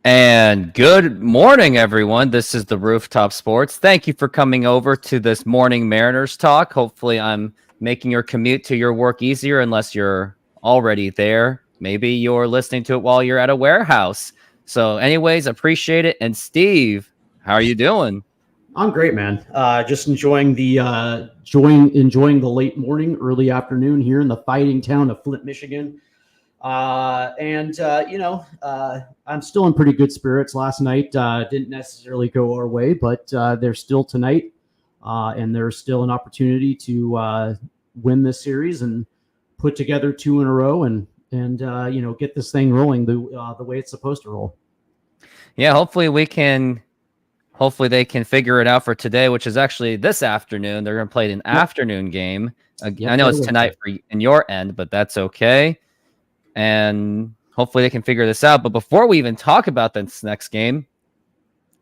And good morning, everyone. This is the Rooftop Sports. Thank you for coming over to this morning Mariners talk. Hopefully, I'm making your commute to your work easier unless you're already there. Maybe you're listening to it while you're at a warehouse. So, anyways, appreciate it. And Steve, how are you doing? I'm great, man. Just enjoying the late morning, early afternoon here in the fighting town of Flint, Michigan. I'm still in pretty good spirits. Last night didn't necessarily go our way, but there's still tonight, and there's still an opportunity to win this series and put together two in a row and get this thing rolling the way it's supposed to roll. Yeah, hopefully they can figure it out for today, which is actually this afternoon. They're going to play an afternoon game. I know it's tonight in your end, but that's okay. And hopefully they can figure this out. But before we even talk about this next game,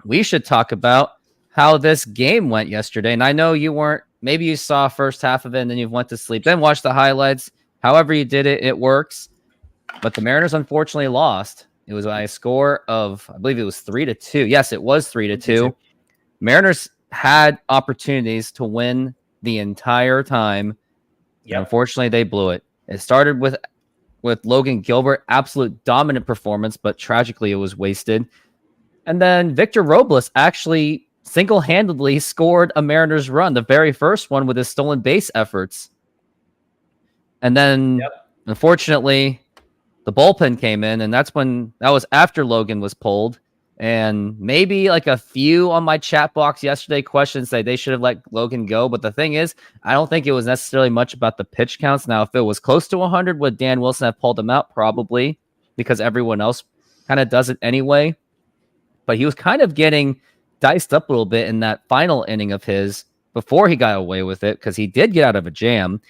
we should talk about how this game went yesterday. And I know maybe you saw first half of it and then you went to sleep, then watched the highlights. However you did it, it works. But the Mariners unfortunately lost. It was by a score of, I believe it was 3-2. Yes, it was 3-2. Mariners had opportunities to win the entire time. Yep. Unfortunately, they blew it. It started with Logan Gilbert, absolute dominant performance, but tragically it was wasted. And then Victor Robles actually single-handedly scored a Mariners run, the very first one with his stolen base efforts. And then, unfortunately, the bullpen came in, and that was after Logan was pulled. And maybe like a few on my chat box yesterday questions say they should have let Logan go. But the thing is, I don't think it was necessarily much about the pitch counts. Now, if it was close to 100, would Dan Wilson have pulled him out? Probably, because everyone else kind of does it anyway. But he was kind of getting diced up a little bit in that final inning of his before he got away with it, because he did get out of a jam.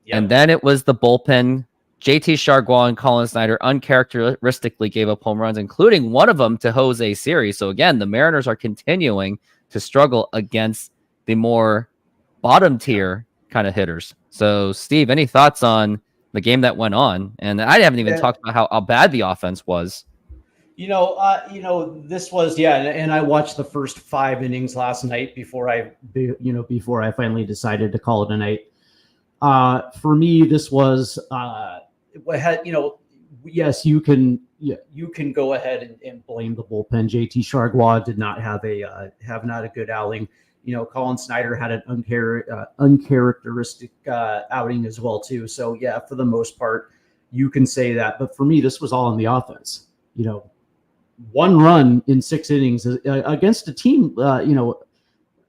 Yep. And then it was the bullpen. JT Chargois and Colin Snyder uncharacteristically gave up home runs, including one of them to Jose Siri. So again, the Mariners are continuing to struggle against the more bottom tier kind of hitters. So Steve, any thoughts on the game that went on? And I haven't even talked about how bad the offense was. This was, and I watched the first 5 innings last night before I finally decided to call it a night. For me, this was, yes, you can go ahead and blame the bullpen. JT Chargois did not have a good outing. Colin Snyder had an uncharacteristic outing as well too. So yeah, for the most part, you can say that. But for me, this was all in the offense. 1 run in 6 innings against a team,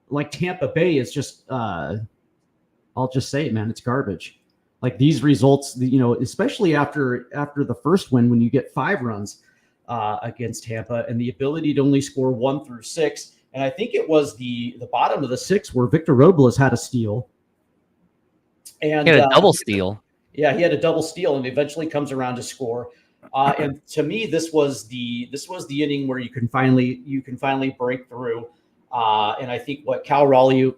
like Tampa Bay is just. I'll just say it, man. It's garbage. Like these results, especially after the first win, when you get 5 runs against Tampa and the ability to only score 1 through 6. And I think it was the bottom of the 6th where Victor Robles had a steal. And he had a double steal. Yeah, he had a double steal and eventually comes around to score. And to me, this was the inning where you can finally break through. And I think Cal Raleigh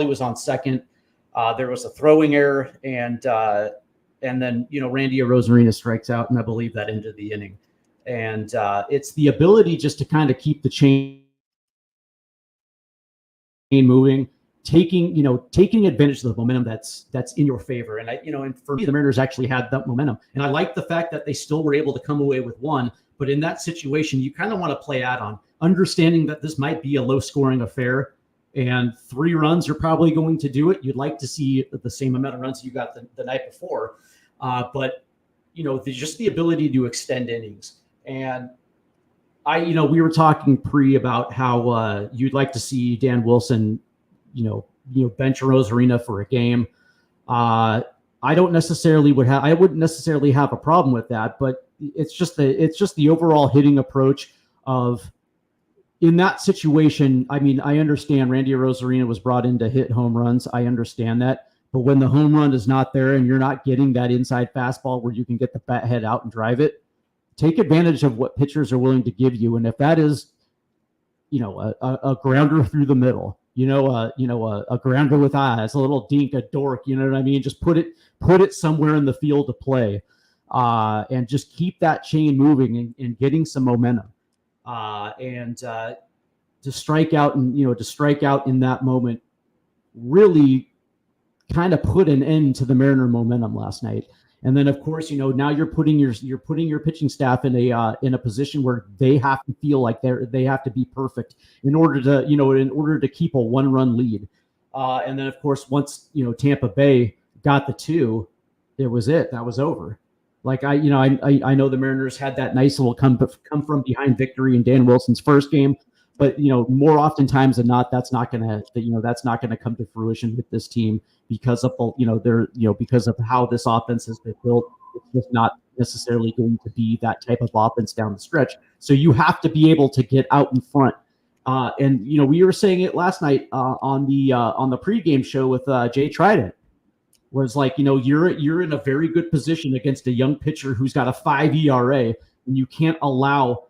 was on second. There was a throwing error, and then Randy Arozarena strikes out, and I believe that ended the inning. And it's the ability just to kind of keep the chain moving, taking advantage of the momentum that's in your favor. And and for me, the Mariners actually had that momentum, and I like the fact that they still were able to come away with 1. But in that situation, you kind of want to play add-on, understanding that this might be a low-scoring affair. And 3 runs are probably going to do it. You'd like to see the same amount of runs you got the night before. But just the ability to extend innings. And we were talking pre about how you'd like to see Dan Wilson, bench Arozarena for a game. I wouldn't necessarily have a problem with that, but it's just the overall hitting approach of. In that situation, I mean, I understand Randy Arozarena was brought in to hit home runs. I understand that. But when the home run is not there and you're not getting that inside fastball where you can get the bat head out and drive it, take advantage of what pitchers are willing to give you. And if that is, a grounder through the middle, a grounder with eyes, a little dink, a dork, you know what I mean? Just put it somewhere in the field to play, and just keep that chain moving and getting some momentum. and to strike out in that moment really kind of put an end to the Mariner momentum last night. And then, of course, now you're putting your pitching staff in a position where they have to feel like they have to be perfect in order to keep a 1-run lead. And then, of course, once Tampa Bay got the 2, it was that was over. Like I know the Mariners had that nice little come from behind victory in Dan Wilson's first game, but more oftentimes than not, that's not gonna come to fruition with this team because of because of how this offense has been built. It's just not necessarily going to be that type of offense down the stretch. So you have to be able to get out in front. And we were saying it last night on the pregame show with Jay Trident. Was like, you're in a very good position against a young pitcher who's got a 5 ERA, and you can't allow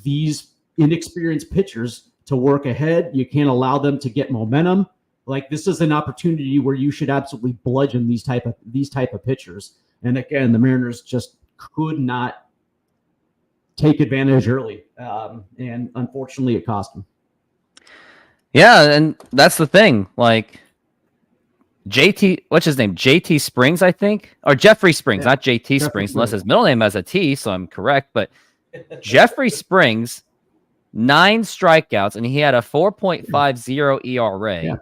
these inexperienced pitchers to work ahead. You can't allow them to get momentum. Like, this is an opportunity where you should absolutely bludgeon these type of pitchers. And again, the Mariners just could not take advantage early, and unfortunately, it cost them. Yeah, and that's the thing. Like, what's his name? JT Springs, I think, or Jeffrey Springs, not JT Springs, unless his middle name has a T, so I'm correct. But Jeffrey Springs, 9 strikeouts, and he had a 4.50 ERA. Yeah.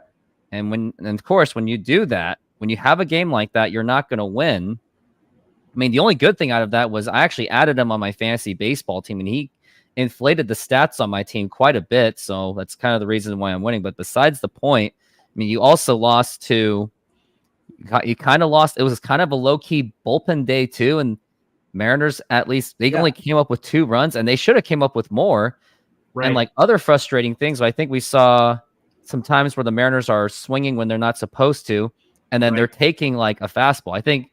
And of course, when you do that, when you have a game like that, you're not going to win. I mean, the only good thing out of that was I actually added him on my fantasy baseball team, and he inflated the stats on my team quite a bit. So that's kind of the reason why I'm winning. But besides the point, I mean, you also lost to. You kind of lost. It was kind of a low-key bullpen day too, and Mariners at least they only came up with 2 runs, and they should have came up with more. Right. And like other frustrating things, I think we saw some times where the Mariners are swinging when they're not supposed to, and then they're taking like a fastball. I think it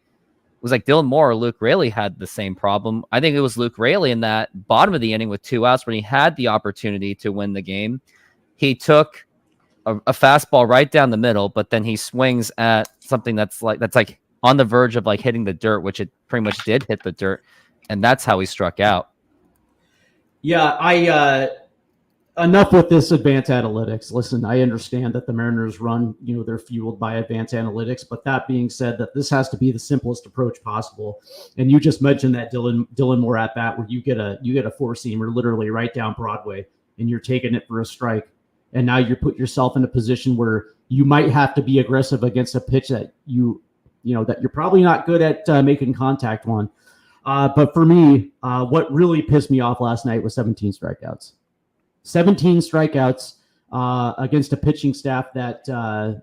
was like Dylan Moore or Luke Raley had the same problem. I think it was Luke Raley in that bottom of the inning with 2 outs when he had the opportunity to win the game. He took a fastball right down the middle, but then he swings at something that's like on the verge of like hitting the dirt, which it pretty much did hit the dirt, and that's how he struck out. Yeah, enough with this advanced analytics. Listen, I understand that the Mariners run, they're fueled by advanced analytics, but that being said, that this has to be the simplest approach possible. And you just mentioned that Dylan Moore at bat where you get a 4-seamer literally right down Broadway, and you're taking it for a strike. And now you put yourself in a position where you might have to be aggressive against a pitch that that you're probably not good at making contact on. But for me, what really pissed me off last night was 17 strikeouts. 17 strikeouts against a pitching staff that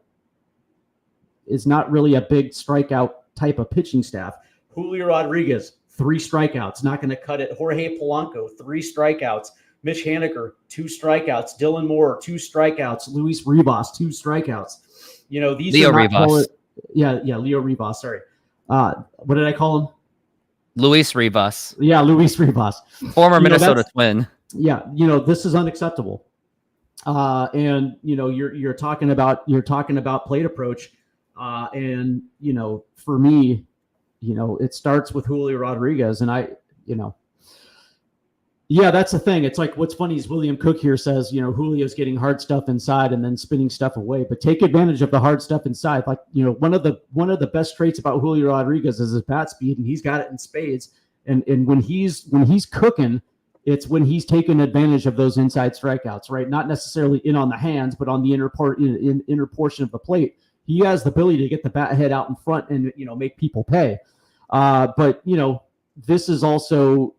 is not really a big strikeout type of pitching staff. Julio Rodriguez, 3 strikeouts, not going to cut it. Jorge Polanco, 3 strikeouts. Mitch Haniger, 2 strikeouts. Dylan Moore, 2 strikeouts. Luis Rivas, 2 strikeouts. These Leo Rivas. Leo Rivas. Sorry. What did I call him? Luis Rivas. Yeah, Luis Rivas. Former Minnesota Twin. Yeah, this is unacceptable. And you're talking about plate approach. And for me, it starts with Julio Rodriguez, and yeah, that's the thing. It's like what's funny is William Cook here says, Julio's getting hard stuff inside and then spinning stuff away, but take advantage of the hard stuff inside. Like, one of the best traits about Julio Rodriguez is his bat speed, and he's got it in spades. And when he's cooking, it's when he's taking advantage of those inside strikeouts, right? Not necessarily in on the hands, but on the inner portion of the plate. He has the ability to get the bat head out in front and make people pay. But this is also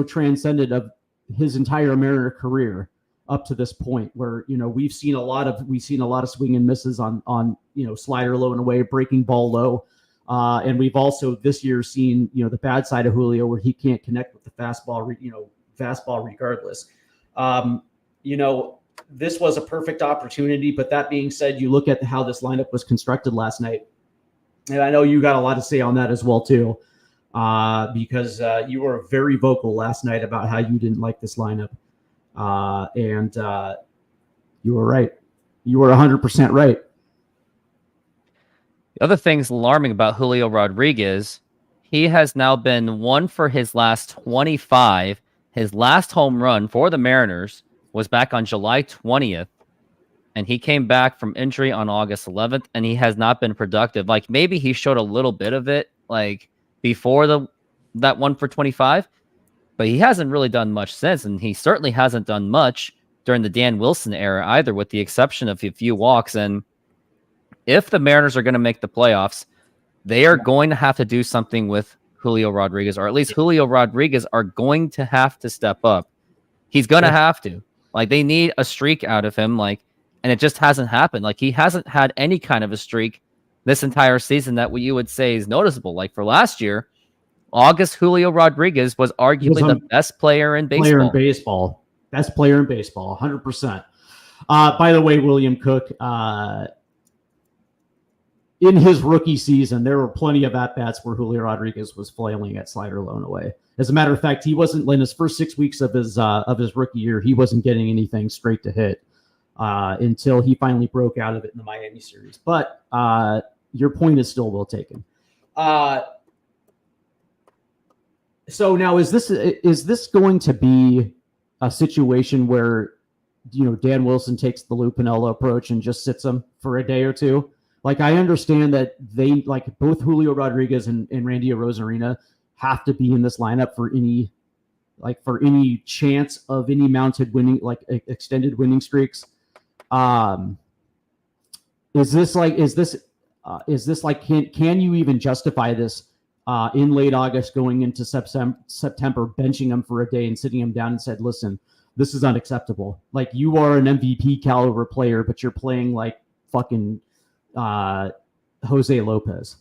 transcended of his entire Mariner career up to this point, where we've seen a lot of swing and misses on slider low and away, breaking ball low, and we've also this year seen the bad side of Julio where he can't connect with the fastball regardless. This was a perfect opportunity, but that being said, you look at how this lineup was constructed last night, and I know you got a lot to say on that as well too. Because you were very vocal last night about how you didn't like this lineup. And you were right. You were 100% right. The other thing's alarming about Julio Rodriguez, he has now been 1 for his last 25 His last home run for the Mariners was back on July 20th, and he came back from injury on August 11th, and he has not been productive. Like, maybe he showed a little bit of it, like, before that 1 for 25, but he hasn't really done much since, and he certainly hasn't done much during the Dan Wilson era either, with the exception of a few walks. And if the Mariners are going to make the playoffs, they are going to have to do something with Julio Rodriguez, or at least Julio Rodriguez are going to have to step up. He's going to have to. Like, they need a streak out of him, like, and it just hasn't happened. Like, he hasn't had any kind of a streak this entire season that what you would say is noticeable. Like, for last year, August, Julio Rodriguez was arguably the best player in baseball. Best player in baseball, 100%. By the way, William Cook, in his rookie season, there were plenty of at-bats where Julio Rodriguez was flailing at slider low and away. As a matter of fact, he wasn't, in his first 6 weeks of his rookie year, he wasn't getting anything straight to hit until he finally broke out of it in the Miami series. But your point is still well taken. So now, is this going to be a situation where, Dan Wilson takes the Lou Piniella approach and just sits him for a day or two? Like, I understand that they, like, both Julio Rodriguez and Randy Arozarena have to be in this lineup for any chance of any mounted winning, like extended winning streaks. Is this like, can you even justify this in late August going into September, benching him for a day and sitting him down and said, listen, this is unacceptable. Like, you are an MVP caliber player, but you're playing like fucking Jose Lopez.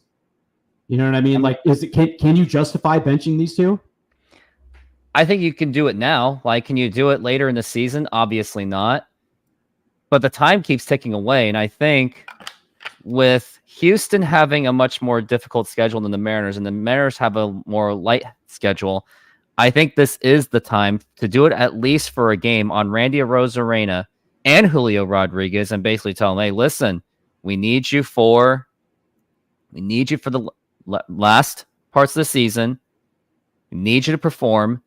You know what I mean? Like, can you justify benching these two? I think you can do it now. Like, can you do it later in the season? Obviously not. But the time keeps ticking away, and I think with Houston having a much more difficult schedule than the Mariners, and the Mariners have a more light schedule, I think this is the time to do it at least for a game on Randy Arozarena and Julio Rodriguez, and basically tell them, hey, listen, we need you for the last parts of the season. We need you to perform.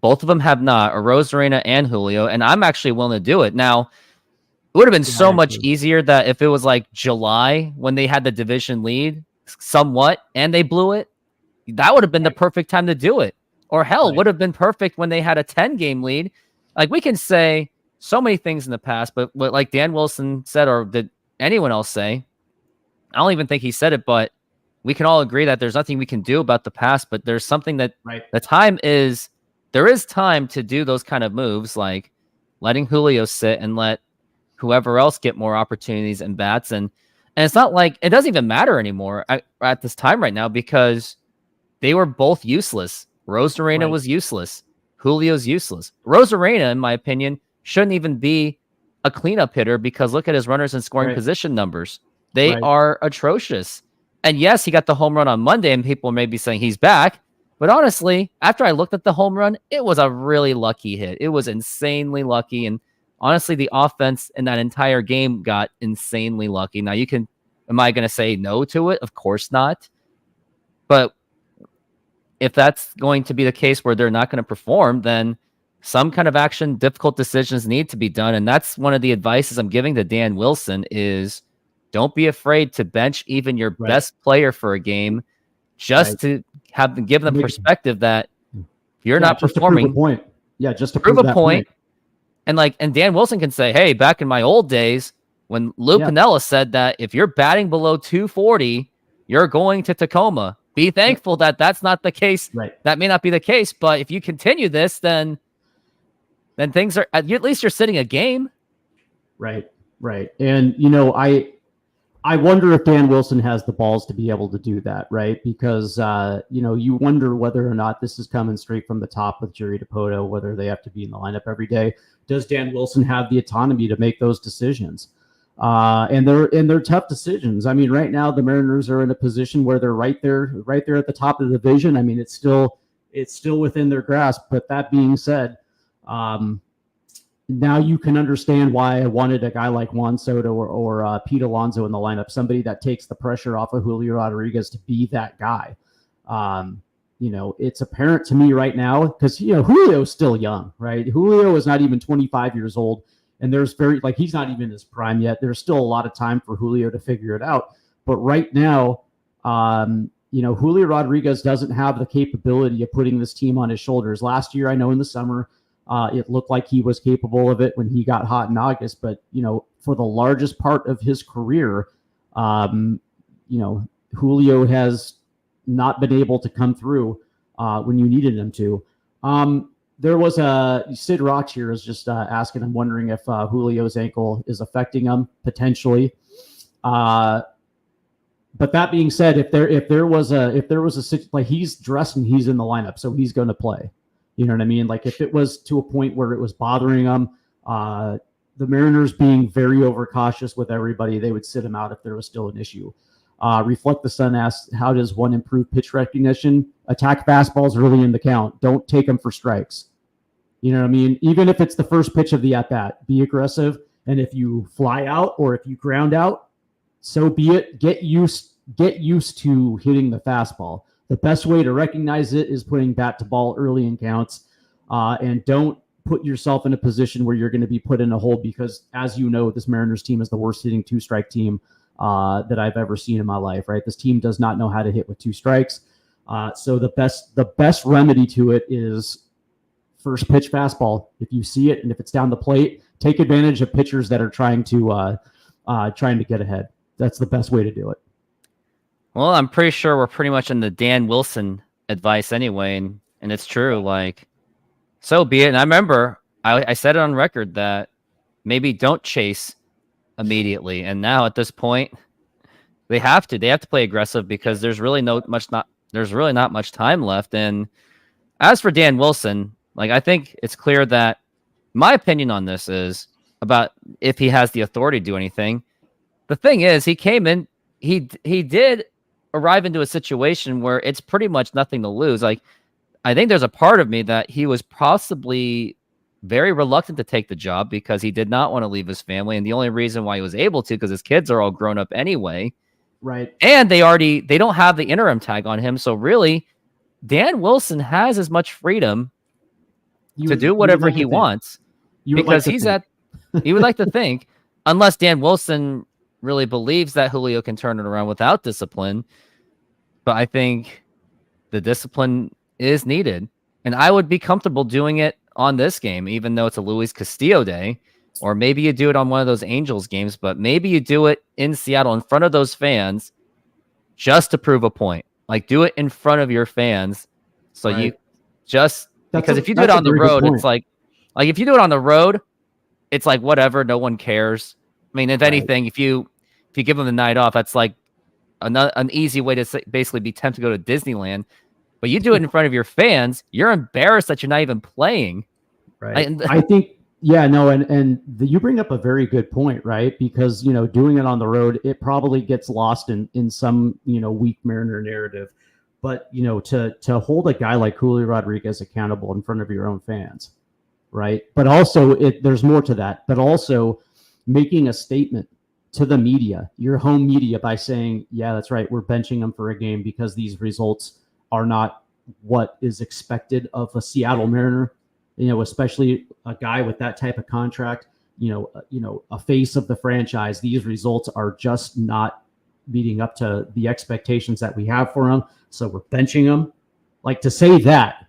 Both of them have not, Arozarena and Julio, and I'm actually willing to do it. Now, it would have been so much easier that if it was like July when they had the division lead somewhat and they blew it, that would have been the perfect time to do it. Or hell, would have been perfect when they had a 10-game lead. Like, we can say so many things in the past, but what, like Dan Wilson said, or did anyone else say, I don't even think he said it, but we can all agree that there's nothing we can do about the past, but there's something that there is time to do those kind of moves, like letting Julio sit and let whoever else get more opportunities and bats. And it's not like it doesn't even matter anymore at this time right now, because they were both useless. Arozarena was useless. Julio's useless. Arozarena, in my opinion, shouldn't even be a cleanup hitter, because look at his runners and scoring position numbers. They are atrocious. And yes, he got the home run on Monday, and people may be saying he's back. But honestly, after I looked at the home run, it was a really lucky hit. It was insanely lucky. And honestly, the offense in that entire game got insanely lucky. Now, am I going to say no to it? Of course not. But if that's going to be the case where they're not going to perform, then some kind of action, difficult decisions need to be done. And that's one of the advices I'm giving to Dan Wilson is don't be afraid to bench even your best player for a game, just to give them perspective that you're not performing. To prove a point. Yeah, just to prove a point. And Dan Wilson can say, hey, back in my old days, when Lou Piniella said that if you're batting below 240, you're going to Tacoma. Be thankful that that's not the case. Right. That may not be the case, but if you continue this, then things are, at least you're sitting a game. Right. And, I wonder if Dan Wilson has the balls to be able to do that, right? Because, you wonder whether or not this is coming straight from the top with Jerry Dipoto, whether they have to be in the lineup every day. Does Dan Wilson have the autonomy to make those decisions? And they're tough decisions. I mean, right now the Mariners are in a position where they're right there at the top of the division. I mean, it's still within their grasp. But that being said, now you can understand why I wanted a guy like Juan Soto or Pete Alonso in the lineup, somebody that takes the pressure off of Julio Rodriguez to be that guy. it's apparent to me right now because, Julio's still young, right? Julio is not even 25 years old. And there's he's not even in his prime yet. There's still a lot of time for Julio to figure it out. But right now, Julio Rodriguez doesn't have the capability of putting this team on his shoulders. Last year, I know in the summer, it looked like he was capable of it when he got hot in August. But, for the largest part of his career, Julio has not been able to come through when you needed him to. There was Sid Rocks here is just asking. I'm wondering if Julio's ankle is affecting him potentially. But that being said, if there was a he's dressed and he's in the lineup, so he's going to play. You know what I mean? Like if it was to a point where it was bothering him, the Mariners being very overcautious with everybody, they would sit him out if there was still an issue. Reflect the Sun asks, how does one improve pitch recognition? Attack fastballs early in the count. Don't take them for strikes. You know what I mean? Even if it's the first pitch of the at-bat, be aggressive. And if you fly out or if you ground out, so be it. Get used to hitting the fastball. The best way to recognize it is putting bat to ball early in counts. And don't put yourself in a position where you're going to be put in a hole because, as you know, this Mariners team is the worst hitting two-strike team that I've ever seen in my life, right? This team does not know how to hit with two strikes. So the best remedy to it is first pitch fastball. If you see it and if it's down the plate, take advantage of pitchers that are trying to get ahead. That's the best way to do it. Well, I'm pretty sure we're pretty much in the Dan Wilson advice anyway, and it's true. Like, so be it. And I remember I said it on record that maybe don't chase immediately. And now at this point, they have to play aggressive because there's really not much time left. And as for Dan Wilson, like I think it's clear that my opinion on this is about if he has the authority to do anything. The thing is, he came in, he did arrive into a situation where it's pretty much nothing to lose. Like, I think there's a part of me that he was possibly very reluctant to take the job because he did not want to leave his family. And the only reason why he was able to, because his kids are all grown up anyway. Right. And they don't have the interim tag on him. So really, Dan Wilson has as much freedom to do whatever he wants because he would like to think, unless Dan Wilson really believes that Julio can turn it around without discipline. But I think the discipline is needed. And I would be comfortable doing it on this game, even though it's a Luis Castillo day, or maybe you do it on one of those Angels games, but maybe you do it in Seattle in front of those fans just to prove a point. Like, do it in front of your fans. So right. Because if you do it on the road, it's like if you do it on the road, it's like whatever, no one cares. I mean, if anything, if you give them the night off, that's like an easy way to basically be tempted to go to Disneyland. But you do it in front of your fans, you're embarrassed that you're not even playing. Right. I think, you bring up a very good point, right? Because, doing it on the road, it probably gets lost in some, weak Mariner narrative. But, to hold a guy like Julio Rodriguez accountable in front of your own fans, right? But also, there's more to that. But also making a statement to the media, your home media, by saying, yeah, that's right, we're benching him for a game because these results are not what is expected of a Seattle Mariner, especially a guy with that type of contract, a face of the franchise. These results are just not meeting up to the expectations that we have for him. So we're benching him. Like, to say that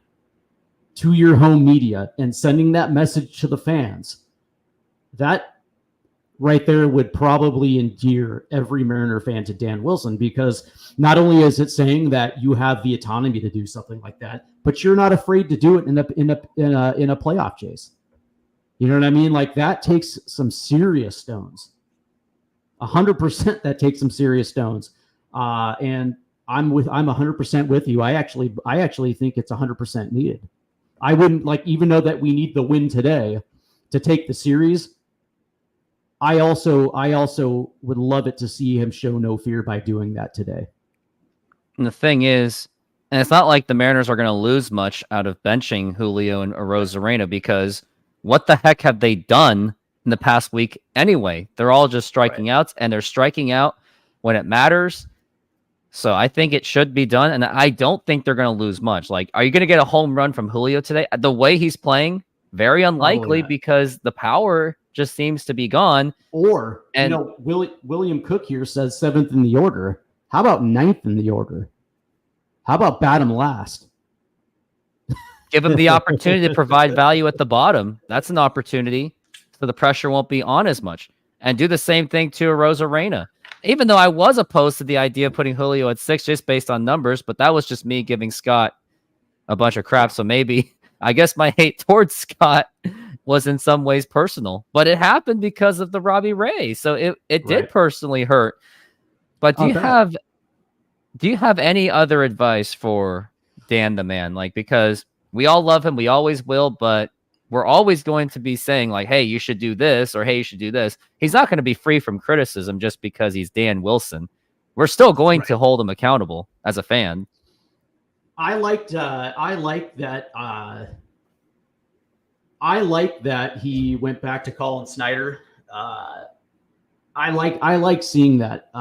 to your home media and sending that message to the fans, that right there would probably endear every Mariner fan to Dan Wilson, because not only is it saying that you have the autonomy to do something like that, but you're not afraid to do it in a playoff chase. You know what I mean? Like, that takes some serious stones. 100% that takes some serious stones. And I'm 100% with you. I actually think it's 100% needed. I wouldn't, like, even though that we need the win today to take the series, I also would love it to see him show no fear by doing that today. And the thing is, and it's not like the Mariners are going to lose much out of benching Julio and Arozarena, because what the heck have they done in the past week anyway? They're all just striking outs, and they're striking out when it matters. So I think it should be done, and I don't think they're going to lose much. Like, are you going to get a home run from Julio today? The way he's playing, very unlikely because the power just seems to be gone. Or, William Cook here says 7th in the order. How about 9th in the order? How about bat him last? Give him the opportunity to provide value at the bottom. That's an opportunity, so the pressure won't be on as much. And do the same thing to Rosarena. Even though I was opposed to the idea of putting Julio at 6 just based on numbers, but that was just me giving Scott a bunch of crap. So maybe, I guess my hate towards Scott was in some ways personal, but it happened because of the Robbie Ray. So it did personally hurt. But do you have any other advice for Dan the man? Like, because we all love him, we always will, but we're always going to be saying like, hey, you should do this, or hey, you should do this. He's not going to be free from criticism just because he's Dan Wilson. We're still going to hold him accountable as a fan. I like that he went back to Colin Snyder. I like seeing that.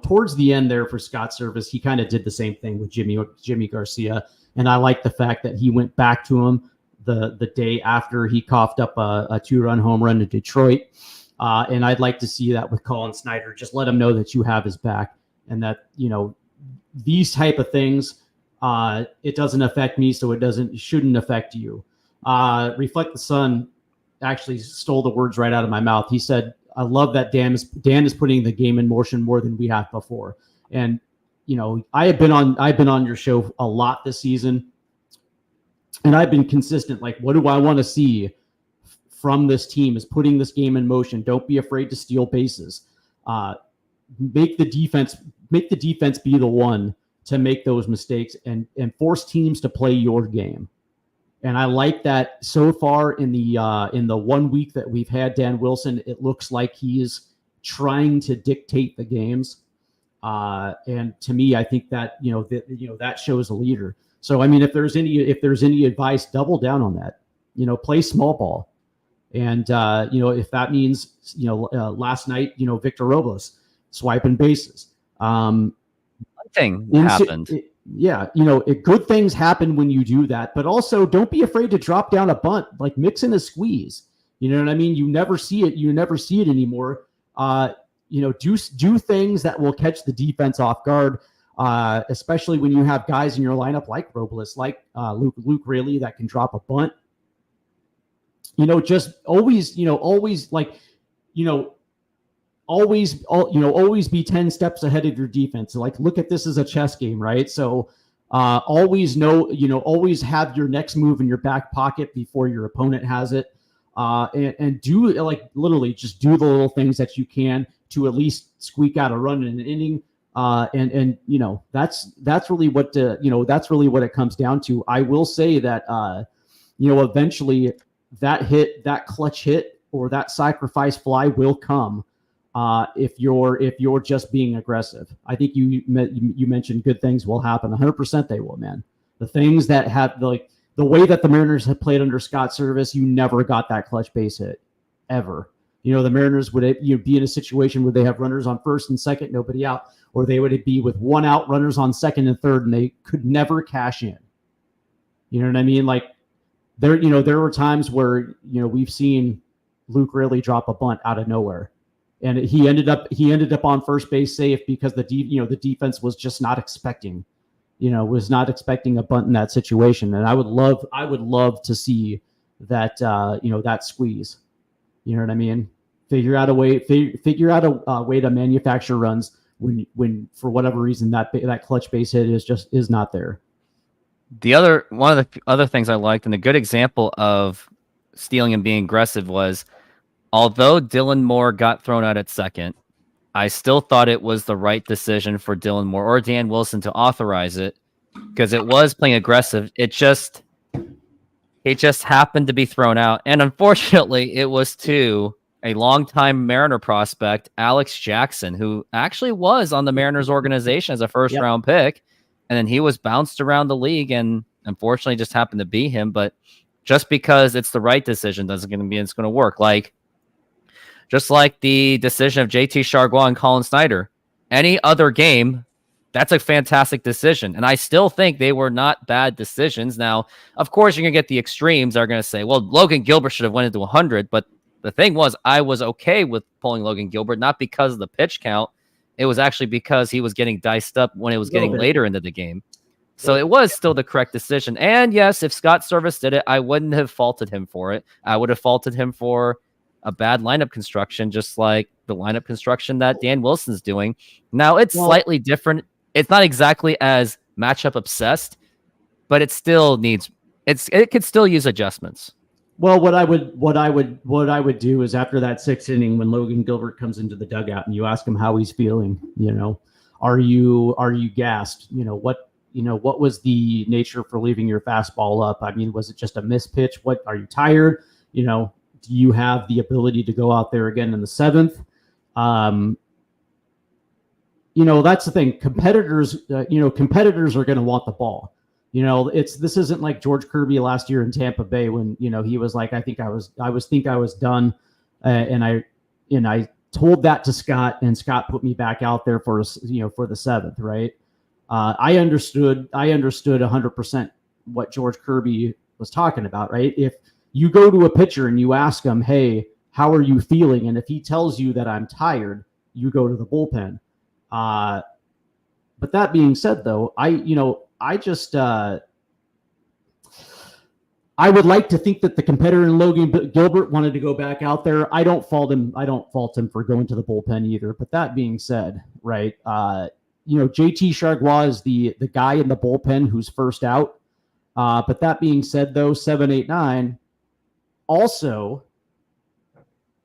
Towards the end there for Scott Service, he kind of did the same thing with Jimmy Garcia, and I like the fact that he went back to him the day after he coughed up a 2-run home run to Detroit. And I'd like to see that with Colin Snyder. Just let him know that you have his back, and that, these type of things, it doesn't affect me, so it shouldn't affect you. Reflect the Sun actually stole the words right out of my mouth. He said, I love that Dan is putting the game in motion more than we have before. And, I've been on your show a lot this season, and I've been consistent. Like, what do I want to see from this team is putting this game in motion. Don't be afraid to steal bases. Make the defense be the one to make those mistakes and force teams to play your game. And I like that so far in the 1 week that we've had Dan Wilson, it looks like he is trying to dictate the games. And to me, I think that, that shows a leader. So, I mean, if there's any advice, double down on that, play small ball. And, if that means, last night, Victor Robles swiping bases. One thing happened. Good things happen when you do that, but also don't be afraid to drop down a bunt, like mix in a squeeze. You know what I mean? You never see it. You never see it anymore. Do things that will catch the defense off guard, especially when you have guys in your lineup like Robles, like Luke Raley that can drop a bunt. Just always be 10 steps ahead of your defense. Like, look at this as a chess game, right? So always always have your next move in your back pocket before your opponent has it. And do, like, literally just do the little things that you can to at least squeak out a run in an inning. And that's really what it comes down to. I will say that, eventually that clutch hit or that sacrifice fly will come. If you're just being aggressive. I think you mentioned good things will happen. 100% they will, man. The things that have, like, the way that the Mariners have played under Scott Service, you never got that clutch base hit ever. The Mariners would be in a situation where they have runners on first and second, nobody out, or they would be with one out, runners on second and third, and they could never cash in. You know what I mean? Like, there were times where, we've seen Luke Raley drop a bunt out of nowhere. And he ended up on first base safe because the defense was just not expecting, a bunt in that situation. And I would love to see that, that squeeze. You know what I mean? Figure out a way to manufacture runs when for whatever reason that clutch base hit is not there. One of the other things I liked, and a good example of stealing and being aggressive, was, although Dylan Moore got thrown out at second, I still thought it was the right decision for Dylan Moore or Dan Wilson to authorize it, because it was playing aggressive. It just happened to be thrown out. And unfortunately, it was to a longtime Mariner prospect, Alex Jackson, who actually was on the Mariners organization as a first-round pick. And then he was bounced around the league and unfortunately just happened to be him. But just because it's the right decision doesn't mean it's going to work. Just like the decision of JT Chargois and Colin Snyder. Any other game, that's a fantastic decision. And I still think they were not bad decisions. Now, of course, you're going to get the extremes that are going to say, well, Logan Gilbert should have went into 100. But the thing was, I was okay with pulling Logan Gilbert, not because of the pitch count. It was actually because he was getting diced up when it was getting later into the game. So it was still the correct decision. And yes, if Scott Service did it, I wouldn't have faulted him for it. I would have faulted him for a bad lineup construction, just like the lineup construction that Dan Wilson's doing. Now, it's slightly different. It's not exactly as matchup obsessed, but it still needs, it could still use adjustments. Well, what I would do is after that 6th inning, when Logan Gilbert comes into the dugout and you ask him how he's feeling, are you gassed? What was the nature for leaving your fastball up? I mean, was it just a missed pitch? What, are you tired? Do you have the ability to go out there again in the 7th? That's the thing. Competitors are going to want the ball. This isn't like George Kirby last year in Tampa Bay when, he was like, I was done. And I told that to Scott, and Scott put me back out there for the 7th. Right. I understood 100% what George Kirby was talking about. Right. If you go to a pitcher and you ask him, hey, how are you feeling? And if he tells you that I'm tired, you go to the bullpen. But that being said, though, I would like to think that the competitor in Logan Gilbert wanted to go back out there. I don't fault him for going to the bullpen either. But that being said, right, JT Chargois is the guy in the bullpen who's first out. But that being said, though, 7, 8, 9, also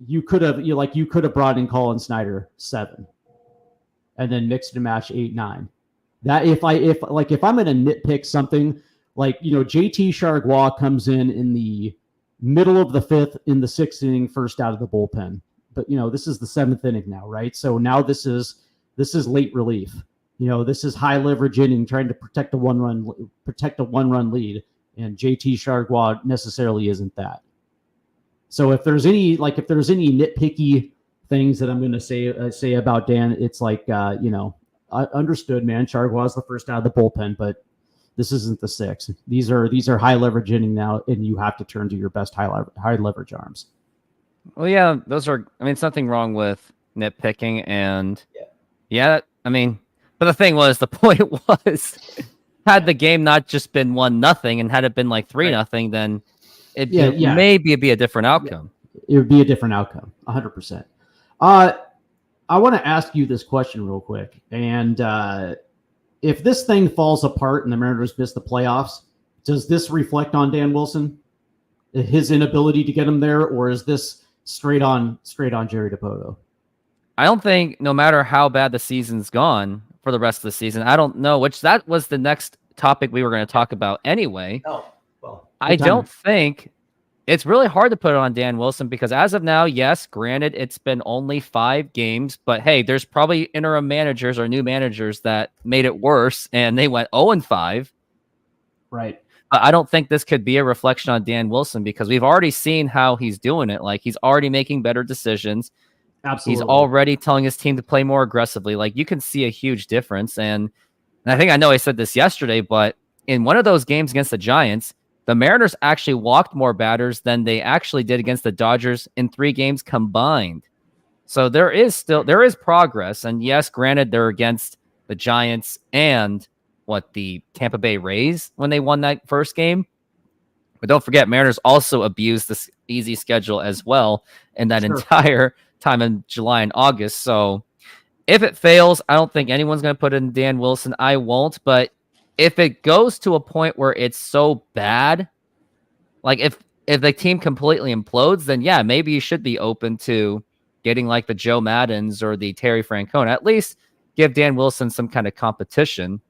you could have brought in Colin Snyder 7, and then mixed and match 8, 9. That if I'm going to nitpick something, JT Chargois comes in the middle of the 5th in the 6th inning, first out of the bullpen. But this is the 7th inning now, right? So now this is late relief. This is high leverage inning, trying to protect a one-run lead, and JT Chargois necessarily isn't that. So if there's any nitpicky things that I'm going to say about Dan, it's I understood, man. Chargois is the first out of the bullpen, but this isn't the 6th. These are high leverage inning now, and you have to turn to your best high leverage arms. Well, yeah, those are. I mean, it's nothing wrong with nitpicking, and but the thing was, the point was, had the game not just been 1-0, and had it been like 3-0, then maybe it'd be a different outcome. It would be a different outcome, 100%. I want to ask you this question real quick. And if this thing falls apart and the Mariners miss the playoffs, does this reflect on Dan Wilson, his inability to get him there, or is this straight on Jerry Dipoto? I don't think, no matter how bad the season's gone for the rest of the season, I don't know, which that was the next topic we were going to talk about anyway. Oh, well, I don't think it's really hard to put it on Dan Wilson, because as of now, yes, granted, it's been only 5 games, but hey, there's probably interim managers or new managers that made it worse, and they went 0-5. Right. But I don't think this could be a reflection on Dan Wilson, because we've already seen how he's doing it. Like, he's already making better decisions. Absolutely. He's already telling his team to play more aggressively. Like, you can see a huge difference. And I know I said this yesterday, but in one of those games against the Giants, the Mariners actually walked more batters than they actually did against the Dodgers in 3 games combined. So there is progress. And yes, granted, they're against the Giants and the Tampa Bay Rays when they won that first game. But don't forget, Mariners also abused this easy schedule as well in that entire time in July and August. So if it fails, I don't think anyone's going to put in Dan Wilson. I won't. But if it goes to a point where it's so bad, like if the team completely implodes, then yeah, maybe you should be open to getting like the Joe Maddens or the Terry Francona. At least give Dan Wilson some kind of competition.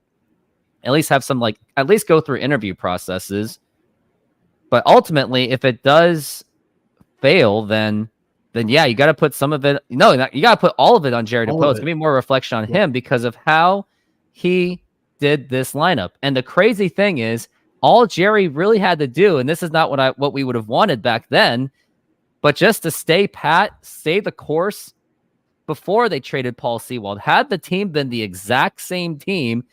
At least have some, at least go through interview processes. But ultimately, if it does fail, then yeah, you got to put some of it. No, you got to put all of it on Jerry Dipoto. It's gonna be more reflection on him because of how he did this lineup. And the crazy thing is, all Jerry really had to do, and this is not what we would have wanted back then, but just to stay pat, stay the course before they traded Paul Sewald. Had the team been the exact same team,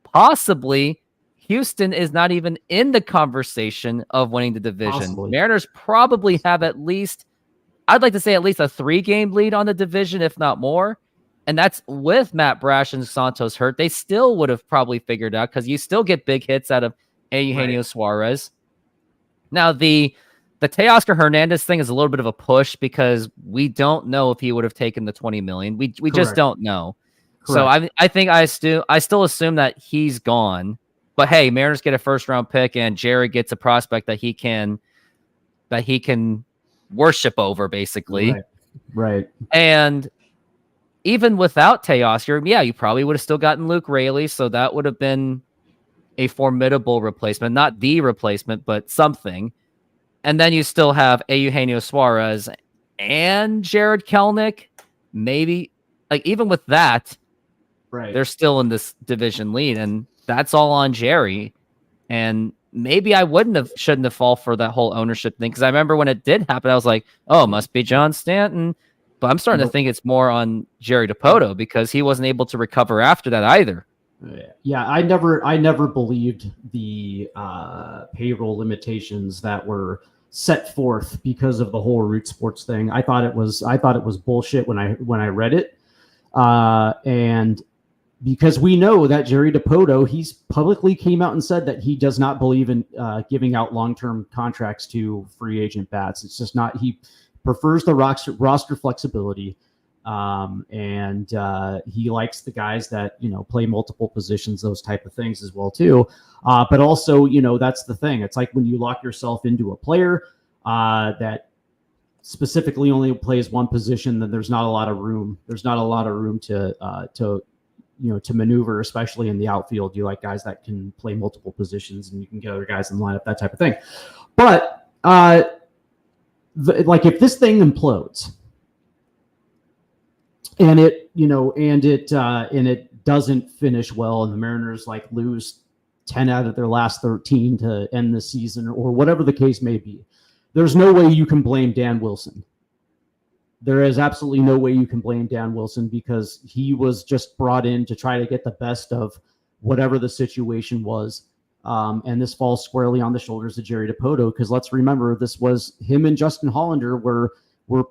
possibly Houston is not even in the conversation of winning the division. Possibly. Mariners probably have at least, I'd like to say at least a 3-game lead on the division, if not more. And that's with Matt Brash and Santos hurt. They still would have probably figured out, because you still get big hits out of Eugenio Suarez. Now, the Teoscar Hernandez thing is a little bit of a push, because we don't know if he would have taken the $20 million. We just don't know. Correct. So I think I still assume that he's gone. But hey, Mariners get a first-round pick, and Jerry gets a prospect that he can worship over, basically. Right. And even without Teoscar, yeah, you probably would have still gotten Luke Raley, so that would have been a formidable replacement. Not the replacement, but something. And then you still have Eugenio Suarez and Jared Kelenic. Maybe, like, even with that, they're still in this division lead, and that's all on Jerry. And maybe I shouldn't have fallen for that whole ownership thing, because I remember when it did happen, I was like, oh, it must be John Stanton. But I'm starting to think it's more on Jerry Dipoto, because he wasn't able to recover after that either. Yeah, I never believed the payroll limitations that were set forth because of the whole Root Sports thing. I thought it was bullshit when I read it, and because we know that Jerry Dipoto, he's publicly came out and said that he does not believe in giving out long-term contracts to free agent bats. It's just not. He prefers the roster flexibility. And he likes the guys that, play multiple positions, those type of things as well too. But also, that's the thing. It's like when you lock yourself into a player that specifically only plays one position, then there's not a lot of room. There's not a lot of room to maneuver, especially in the outfield. You like guys that can play multiple positions, and you can get other guys in the lineup, that type of thing. But like if this thing implodes, and it doesn't finish well, and the Mariners lose 10 out of their last 13 to end the season, or whatever the case may be, there's no way you can blame Dan Wilson. There is absolutely no way you can blame Dan Wilson, because he was just brought in to try to get the best of whatever the situation was. And this falls squarely on the shoulders of Jerry Dipoto, because let's remember, this was him and Justin Hollander were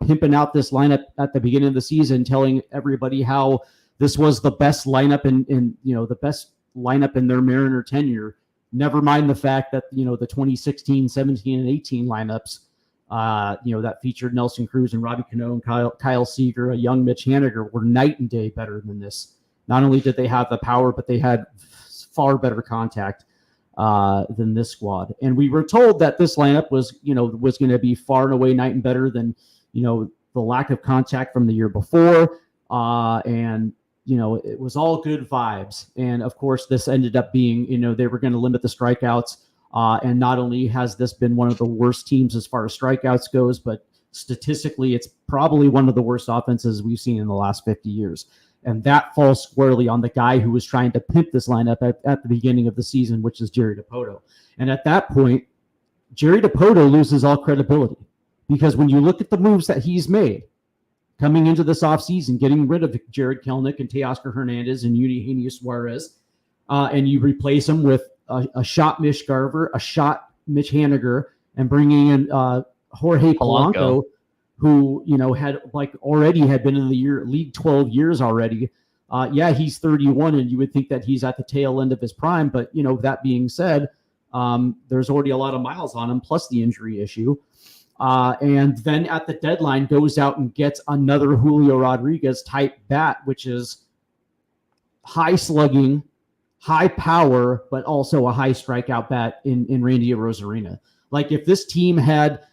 pimping out this lineup at the beginning of the season, telling everybody how this was the best lineup in the best lineup in their Mariner tenure. Never mind the fact that, the 2016, 17, and 18 lineups, that featured Nelson Cruz and Robbie Cano and Kyle Seager, a young Mitch Haniger, were night and day better than this. Not only did they have the power, but they had far better contact than this squad. And we were told that this lineup was going to be far and away night and better than, the lack of contact from the year before. And, it was all good vibes. And of course, this ended up being, they were going to limit the strikeouts. And not only has this been one of the worst teams as far as strikeouts goes, but statistically, it's probably one of the worst offenses we've seen in the last 50 years. And that falls squarely on the guy who was trying to pimp this lineup at the beginning of the season, which is Jerry Dipoto. And at that point, Jerry Dipoto loses all credibility, because when you look at the moves that he's made coming into this offseason, getting rid of Jared Kelenic and Teoscar Hernandez and Eugenio Suarez, and you replace them with a shot Mitch Garver, a shot Mitch Haniger, and bringing in Jorge Polanco, who had been in the league 12 years already. He's 31, and you would think that he's at the tail end of his prime. But that being said, there's already a lot of miles on him, plus the injury issue. And then at the deadline goes out and gets another Julio Rodriguez type bat, which is high slugging, high power, but also a high strikeout bat in Randy Arozarena. Like if this team had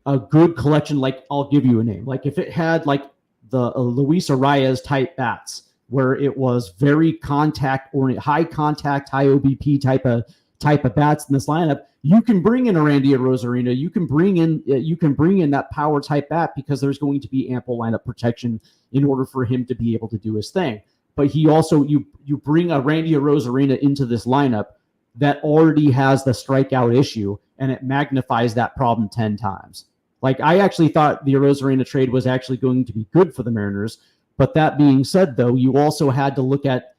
a good collection, I'll give you a name. If it had the Luis Arias type bats, where it was very contact oriented, high contact, high OBP type of bats in this lineup, you can bring in a Randy Arozarena. You can bring in that power type bat, because there's going to be ample lineup protection in order for him to be able to do his thing. But he also, you bring a Randy Arozarena into this lineup that already has the strikeout issue, and it magnifies that problem 10 times. I actually thought the Arozarena trade was actually going to be good for the Mariners, But that being said, though, you also had to look at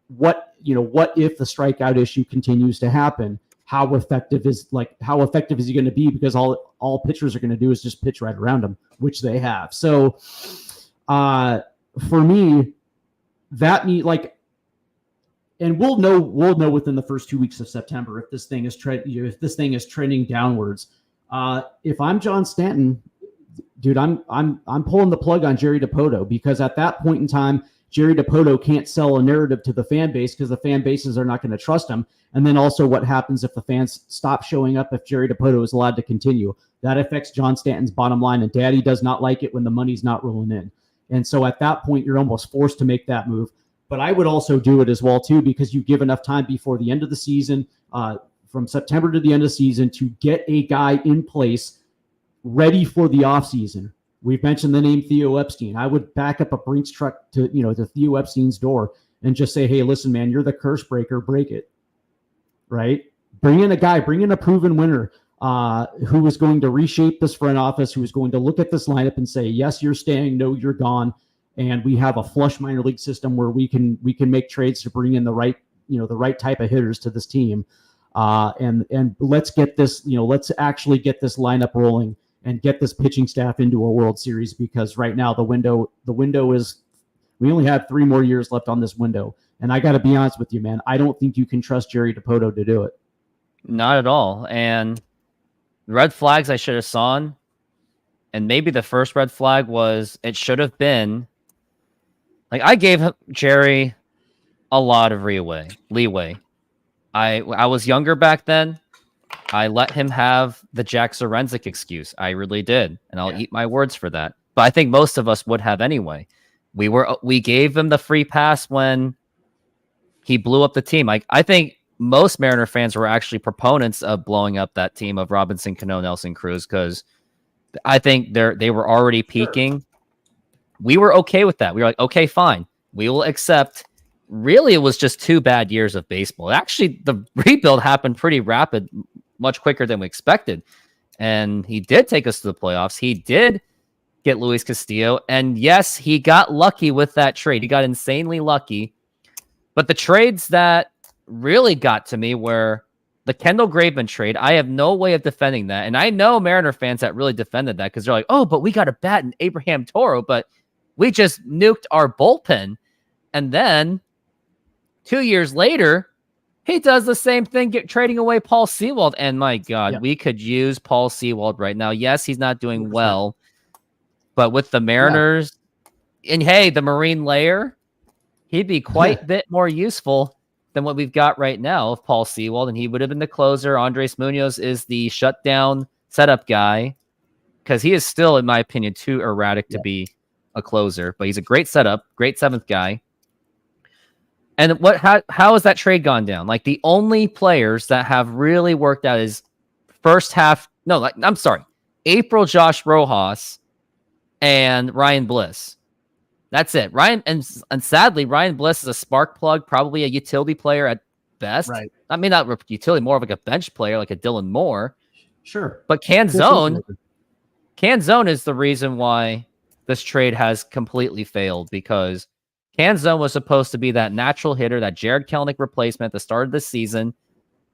what if the strikeout issue continues to happen? How effective is he going to be? Because all pitchers are going to do is just pitch right around him, which they have. So for me, and we'll know within the first 2 weeks of September if this thing is trending downwards. If I'm John Stanton, dude, I'm pulling the plug on Jerry Dipoto, because at that point in time, Jerry Dipoto can't sell a narrative to the fan base because the fan bases are not going to trust him. And then also what happens if the fans stop showing up if Jerry Dipoto is allowed to continue? That affects John Stanton's bottom line, and Daddy does not like it when the money's not rolling in. And so at that point, you're almost forced to make that move. But I would also do it as well, too, because you give enough time before the end of the season, from September to the end of the season, to get a guy in place ready for the offseason. We've mentioned the name Theo Epstein. I would back up a Brinks truck to Theo Epstein's door and just say, hey, listen, man, you're the curse breaker. Break it. Right? Bring in a proven winner who is going to reshape this front office, who is going to look at this lineup and say, yes, you're staying. No, you're gone. And we have a flush minor league system where we can make trades to bring in the right type of hitters to this team. And let's get this, let's actually get this lineup rolling and get this pitching staff into a World Series, because right now the window is, we only have 3 more years left on this window. And I got to be honest with you, man, I don't think you can trust Jerry Dipoto to do it. Not at all. And red flags I should have saw, and maybe the first red flag was it should have been, like, I gave Jerry a lot of leeway. I was younger back then. I let him have the Jack Sorensic excuse. I really did. And I'll eat my words for that. But I think most of us would have anyway. We gave him the free pass when he blew up the team. I think most Mariner fans were actually proponents of blowing up that team of Robinson, Cano, Nelson, Cruz, because I think they were already peaking. Sure. We were okay with that. We were like, okay, fine. We will accept. Really, it was just 2 bad years of baseball. Actually, the rebuild happened pretty rapid, much quicker than we expected. And he did take us to the playoffs. He did get Luis Castillo. And yes, he got lucky with that trade. He got insanely lucky. But the trades that really got to me were the Kendall Graveman trade. I have no way of defending that. And I know Mariner fans that really defended that because they're like, oh, but we got a bat in Abraham Toro, but we just nuked our bullpen. And then 2 years later, he does the same thing, trading away Paul Sewald. And my God, we could use Paul Sewald right now. Yes, he's not doing well, but with the Mariners, and hey, the Marine layer, he'd be quite a bit more useful than what we've got right now of Paul Sewald, and he would have been the closer. Andres Munoz is the shutdown setup guy, because he is still, in my opinion, too erratic to be a closer, but he's a great setup, great 7th guy. And how has that trade gone down? Like, the only players that have really worked out is April Josh Rojas and Ryan Bliss. That's it. And sadly, Ryan Bliss is a spark plug, probably a utility player at best. Right. I mean, not utility, more of like a bench player, like a Dylan Moore. Sure. But Canzone is the reason why this trade has completely failed, because Canzone was supposed to be that natural hitter, that Jared Kelenic replacement at the start of the season.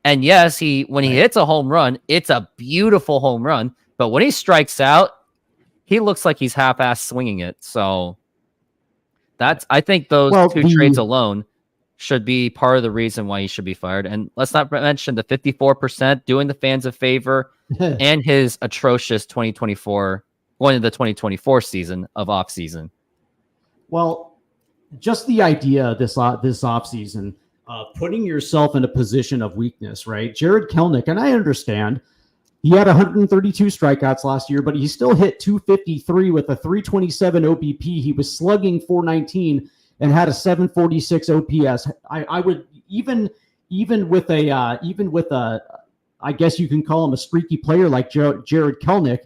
And yes, when he hits a home run, it's a beautiful home run. But when he strikes out, he looks like he's half-assed swinging it. So I think those two trades alone should be part of the reason why he should be fired. And let's not mention the 54% doing the fans a favor and his atrocious 2024, going into the 2024 season of off-season. Well, just the idea this offseason, putting yourself in a position of weakness, right? Jared Kelenic, and I understand he had 132 strikeouts last year, but he still hit 253 with a 327 OBP. He was slugging 419 and had a 746 OPS. I would even with a I guess you can call him a streaky player like Jared Kelenic,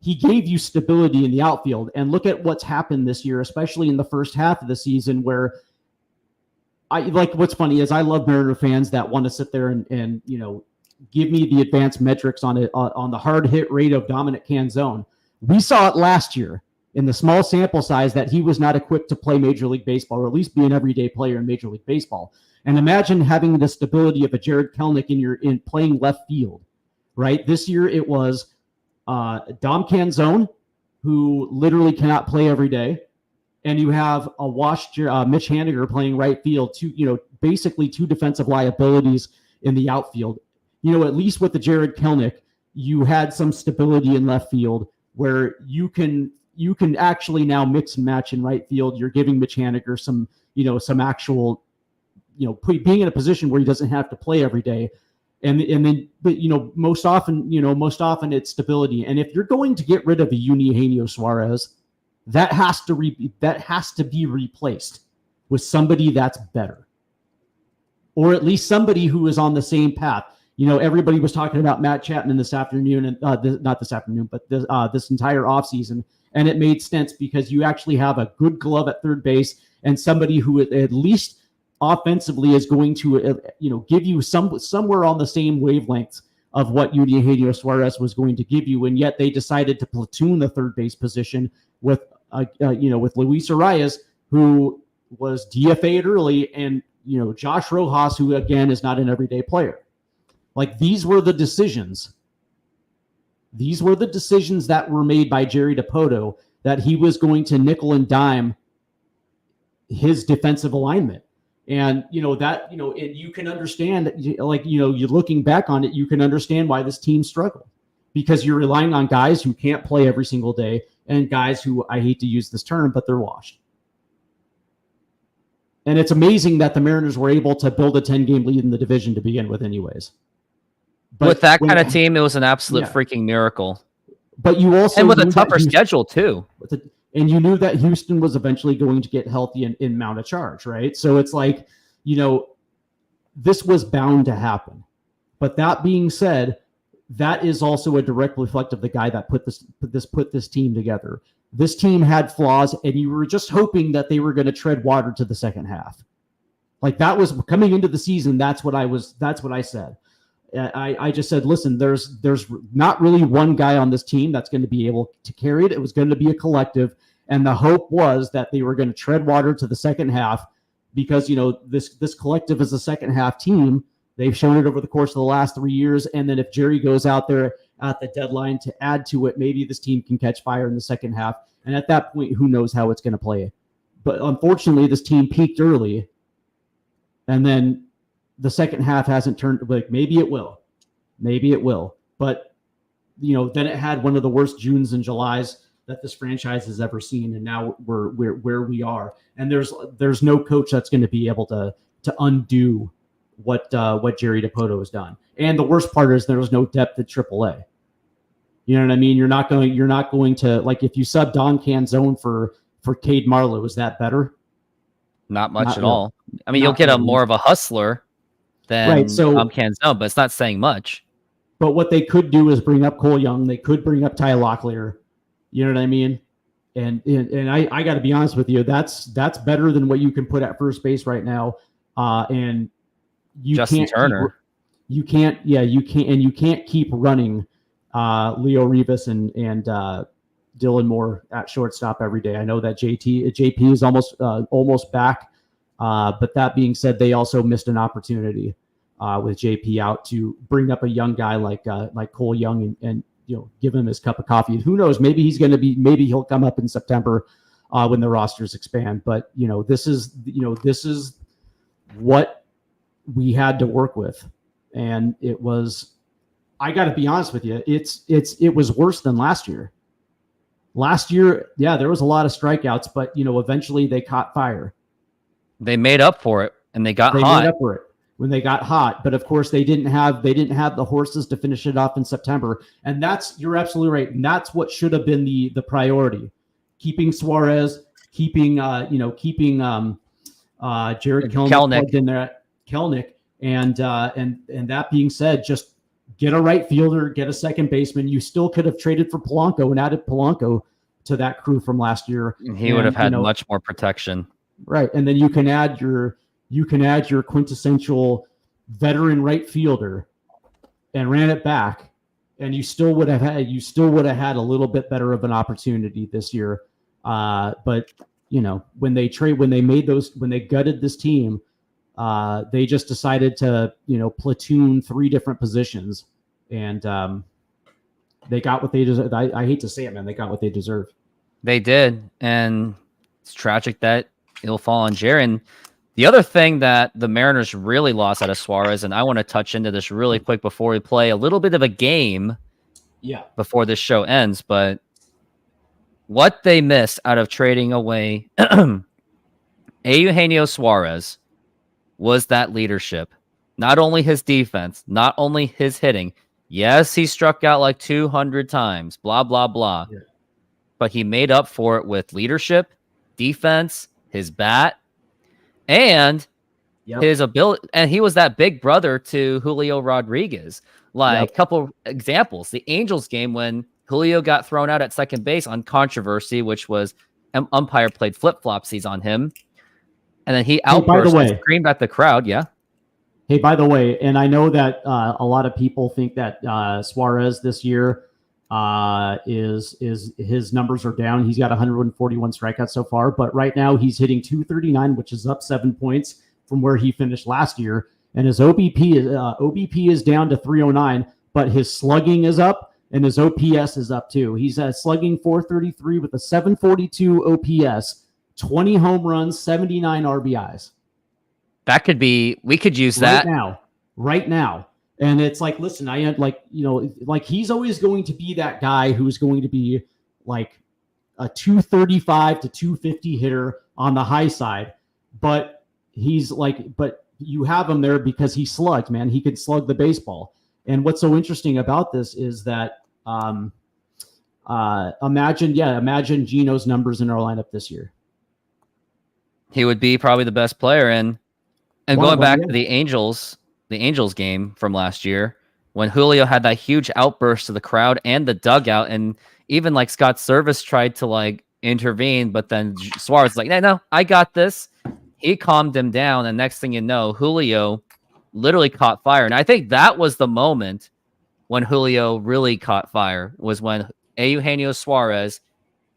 he gave you stability in the outfield. And look at what's happened this year, especially in the first half of the season, where what's funny is I love Mariner fans that want to sit there and give me the advanced metrics on it, on the hard hit rate of Dominic Canzone. We saw it last year. in the small sample size that he was not equipped to play Major League Baseball, or at least be an everyday player in Major League Baseball. And imagine having the stability of a Jared Kelenic in playing left field, right? This year it was Dom Canzone, who literally cannot play every day, and you have a washed Mitch Haniger playing right field. Basically two defensive liabilities in the outfield. At least with the Jared Kelenic, you had some stability in left field where you can actually now mix and match in right field. You're giving Mitch Haniger some actual, being in a position where he doesn't have to play every day. But most often it's stability. And if you're going to get rid of a Eugenio Suarez, that has to be replaced with somebody that's better, or at least somebody who is on the same path. Everybody was talking about Matt Chapman this afternoon, and not this afternoon, but this entire offseason. And it made sense because you actually have a good glove at third base and somebody who at least offensively is going to, give you somewhere on the same wavelengths of what Eugenio Suarez was going to give you. And yet they decided to platoon the third base position with Luis Arias, who was DFA'd early, and, Josh Rojas, who again is not an everyday player. Like, these were the decisions. These were the decisions that were made by Jerry Dipoto, that he was going to nickel and dime his defensive alignment. And, and you can understand, you're looking back on it, you can understand why this team struggled, because you're relying on guys who can't play every single day and guys who, I hate to use this term, but they're washed. And it's amazing that the Mariners were able to build a 10-game lead in the division to begin with anyways. But with that kind of team, it was an absolute freaking miracle. But you also, and with a tougher schedule too. And you knew that Houston was eventually going to get healthy and mount a charge, right? So it's like, this was bound to happen. But that being said, that is also a direct reflect of the guy that put this team together. This team had flaws, and you were just hoping that they were going to tread water to the second half. Like, that was coming into the season. That's what I said. I just said, listen, there's not really one guy on this team that's going to be able to carry it. It was going to be a collective. And the hope was that they were going to tread water to the second half because, this collective is a second half team. They've shown it over the course of the last 3 years. And then if Jerry goes out there at the deadline to add to it, maybe this team can catch fire in the second half. And at that point, who knows how it's going to play. But unfortunately, this team peaked early. And then the second half hasn't turned, like, maybe it will. But, then it had one of the worst Junes and Julys that this franchise has ever seen. And now we're where we are. And there's no coach that's going to be able to undo what Jerry Dipoto has done. And the worst part is there's no depth at AAA. You know what I mean? You're not going to, like, if you sub Don Canzone for Cade Marlowe, is that better? Not much at all. I mean, you'll get a more of a hustler than Tom Canzone, but it's not saying much. But what they could do is bring up Cole Young. They could bring up Ty Locklear. You know what I mean? And I got to be honest with you, that's better than what you can put at first base right now. And you Justin Turner. You can't keep running Leo Rivas and Dylan Moore at shortstop every day. I know that JP is almost back. But that being said, they also missed an opportunity with JP out to bring up a young guy like Cole Young and give him his cup of coffee. And who knows, maybe he'll come up in September when the rosters expand. But this is what we had to work with, and it was. I got to be honest with you, it was worse than last year. Last year, yeah, there was a lot of strikeouts, but eventually they caught fire. They made up for it, and they got hot. They made up for it when they got hot, but of course they didn't have the horses to finish it off in September. And you're absolutely right. And that's what should have been the priority: keeping Suarez, keeping Jared Kelenic in there, and that being said, just get a right fielder, get a second baseman. You still could have traded for Polanco and added Polanco to that crew from last year. He would have had much more protection. Right. And then you can add your quintessential veteran right fielder and ran it back, and you still would have had a little bit better of an opportunity this year But when they gutted this team, they just decided to platoon 3 different positions, and they got what they deserve. I hate to say it, man. They got what they deserve. They did, and it's tragic that it'll fall on Jerry. And the other thing that the Mariners really lost out of Suarez, and I want to touch into this really quick before we play a little bit of a game before this show ends, but what they missed out of trading away Eugenio Suarez was that leadership. Not only his defense, not only his hitting. Yes, he struck out like 200 times, blah, blah, blah. Yeah. But he made up for it with leadership, defense, his bat, and his ability. And he was that big brother to Julio Rodriguez. Like a couple examples, the Angels game when Julio got thrown out at second base on controversy, which was umpire played flip-flopsies on him. And then he outburst and screamed at the crowd. Yeah. Hey, by the way, and I know that a lot of people think that Suarez this year is his numbers are down. He's got 141 strikeouts so far, but right now he's hitting 239, which is up 7 points from where he finished last year. And his OBP is down to 309, but his slugging is up and his OPS is up too. He's slugging 433 with a 742 OPS, 20 home runs, 79 RBIs. That could be, we could use that right now. And it's like, listen, I had he's always going to be that guy who's going to be like a 235 to 250 hitter on the high side. But but you have him there because he slugged, man. He could slug the baseball. And what's so interesting about this is that imagine Gino's numbers in our lineup this year. He would be probably the best player. And going back to the Angels game from last year, when Julio had that huge outburst to the crowd and the dugout, and even like Scott Service tried to like intervene, but then Suarez was like, no, I got this. He calmed him down, and next thing you know, Julio literally caught fire. And I think that was the moment when Julio really caught fire, was when Eugenio Suarez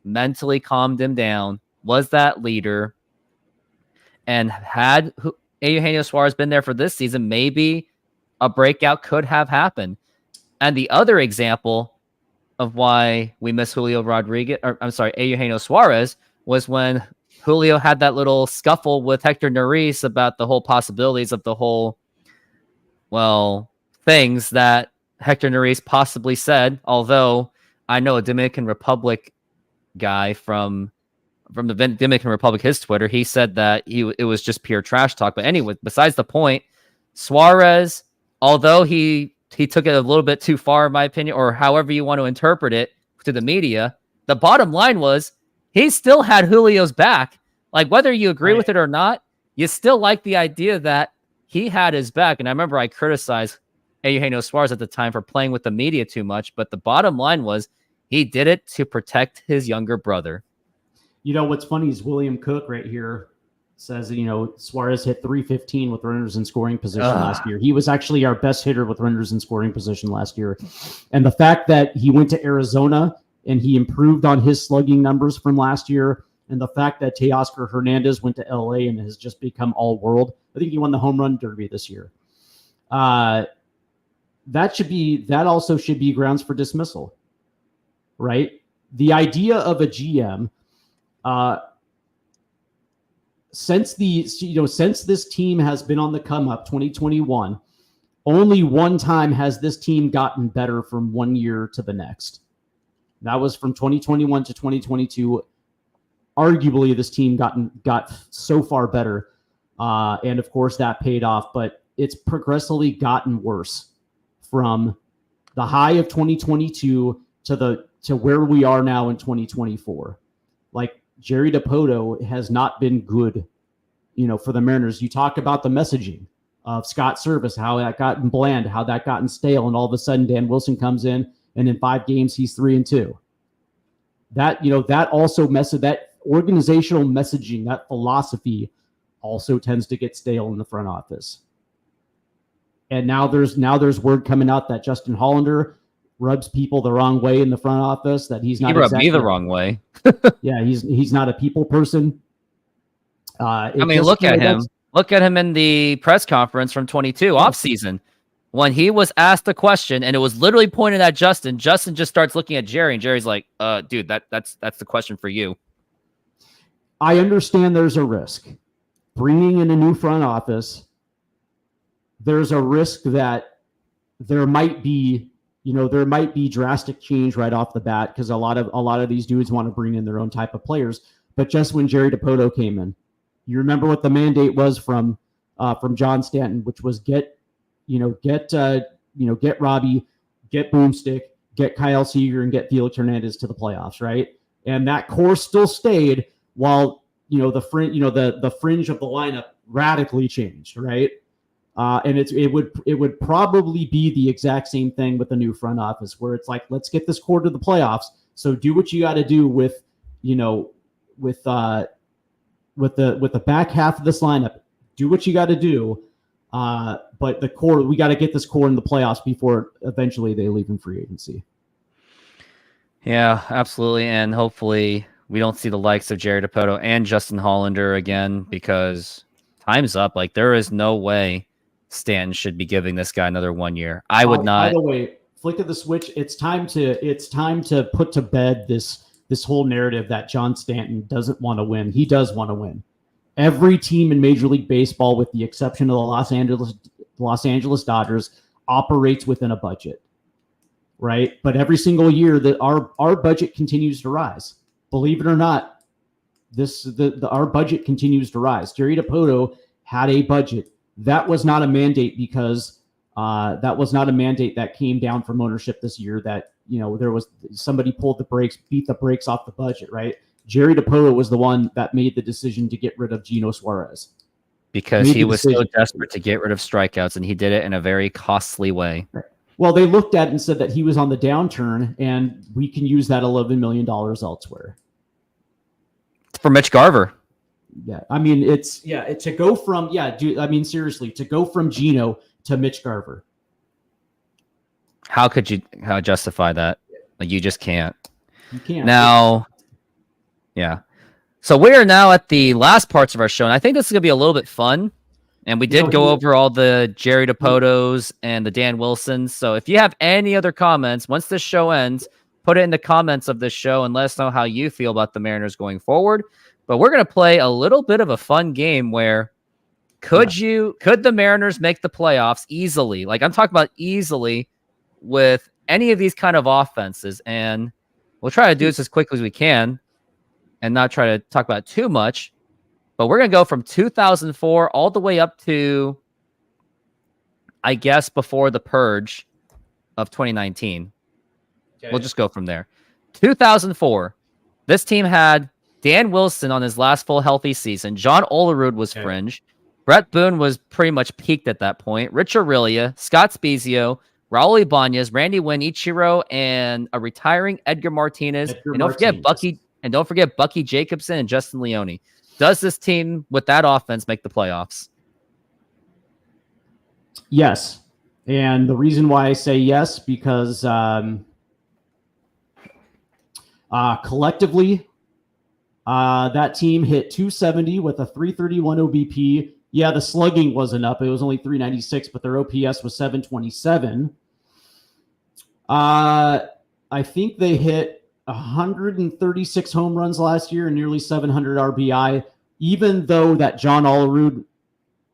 mentally calmed him down, was that leader, and had Eugenio Suarez been there for this season, maybe a breakout could have happened. And the other example of why we miss Eugenio Suarez was when Julio had that little scuffle with Hector Neris about the whole possibilities of the whole, things that Hector Neris possibly said, although I know a Dominican Republic guy from the Dominican Republic, his Twitter, he said that it was just pure trash talk. But anyway, besides the point, Suarez, although he took it a little bit too far, in my opinion, or however you want to interpret it to the media, the bottom line was he still had Julio's back. Like, whether you agree with it or not, you still like the idea that he had his back. And I remember I criticized Eugenio Suarez at the time for playing with the media too much, but the bottom line was he did it to protect his younger brother. You know, what's funny is William Cook right here says, Suarez hit 315 with runners in scoring position last year. He was actually our best hitter with runners in scoring position last year. And the fact that he went to Arizona and he improved on his slugging numbers from last year, and the fact that Teoscar Hernandez went to LA and has just become all world. I think he won the home run derby this year. That also should be grounds for dismissal, right? The idea of a GM, since this team has been on the come up, 2021, only one time has this team gotten better from one year to the next. That was from 2021 to 2022. Arguably, this team got so far better, and of course that paid off. But it's progressively gotten worse from the high of 2022 to where we are now in 2024. Like, Jerry Dipoto has not been good, for the Mariners. You talk about the messaging of Scott Service, how that gotten bland, how that gotten stale, and all of a sudden Dan Wilson comes in, and in 5 games he's 3-2. That that also that organizational messaging, that philosophy, also tends to get stale in the front office. And now there's word coming out that Justin Hollander rubs people the wrong way in the front office. That he's not. He rubbed exactly, me the wrong way. Yeah, he's not a people person. I mean, look at him. Look at him in the press conference from 22 off season. When he was asked a question and it was literally pointed at Justin, Justin just starts looking at Jerry, and Jerry's like, dude, that's the question for you. I understand there's a risk. Bringing in a new front office, there's a risk that there might be drastic change right off the bat, because a lot of these dudes want to bring in their own type of players. But just when Jerry Dipoto came in, you remember what the mandate was from John Stanton, which was get Robbie, get Boomstick, get Kyle Seager, and get Felix Hernandez to the playoffs, right? And that core still stayed while the fringe of the lineup radically changed, right? And it would probably be the exact same thing with the new front office, where it's like, let's get this core to the playoffs. So do what you got to do with the back half of this lineup. Do what you got to do. But the core, we got to get this core in the playoffs before eventually they leave in free agency. Yeah, absolutely. And hopefully we don't see the likes of Jerry Dipoto and Justin Hollander again, because time's up. Like, there is no way Stanton should be giving this guy another 1 year. I would not. By the way, flick of the switch. It's time to put to bed this whole narrative that John Stanton doesn't want to win. He does want to win. Every team in Major League Baseball, with the exception of the Los Angeles Dodgers, operates within a budget, right? But every single year that our budget continues to rise. Believe it or not, our budget continues to rise. Jerry Dipoto had a budget. That was not a mandate, because that came down from ownership this year. That there was somebody pulled the brakes, beat the brakes off the budget, right? Jerry Dipoto was the one that made the decision to get rid of Gino Suarez. Because he was so desperate to get rid of strikeouts, and he did it in a very costly way. Right. Well, they looked at it and said that he was on the downturn, and we can use that $11 million elsewhere. For Mitch Garver. Yeah, I mean, to go from Gino to Mitch Garver. How could you justify that? Like, you just can't. You can't. Now, yeah. So we are now at the last parts of our show, and I think this is going to be a little bit fun. And we did go over all the Jerry Dipotos and the Dan Wilsons. So if you have any other comments, once this show ends, put it in the comments of this show and let us know how you feel about the Mariners going forward. But we're going to play a little bit of a fun game where could the Mariners make the playoffs easily? Like, I'm talking about easily with any of these kind of offenses. And we'll try to do this as quickly as we can and not try to talk about it too much. But we're going to go from 2004 all the way up to, I guess, before the purge of 2019. Okay. We'll just go from there. 2004, this team had Dan Wilson on his last full healthy season. John Olerud was fringe. Brett Boone was pretty much peaked at that point. Rich Aurelia, Scott Spezio, Raul Ibanez, Randy Wynn, Ichiro, and a retiring Edgar Martinez. And don't forget Bucky Jacobson and Justin Leone. Does this team with that offense make the playoffs? Yes. And the reason why I say yes, because collectively, that team hit 270 with a 331 OBP. Yeah, the slugging wasn't up. It was only 396, but their OPS was 727. I think they hit 136 home runs last year and nearly 700 RBI, even though that John Olerud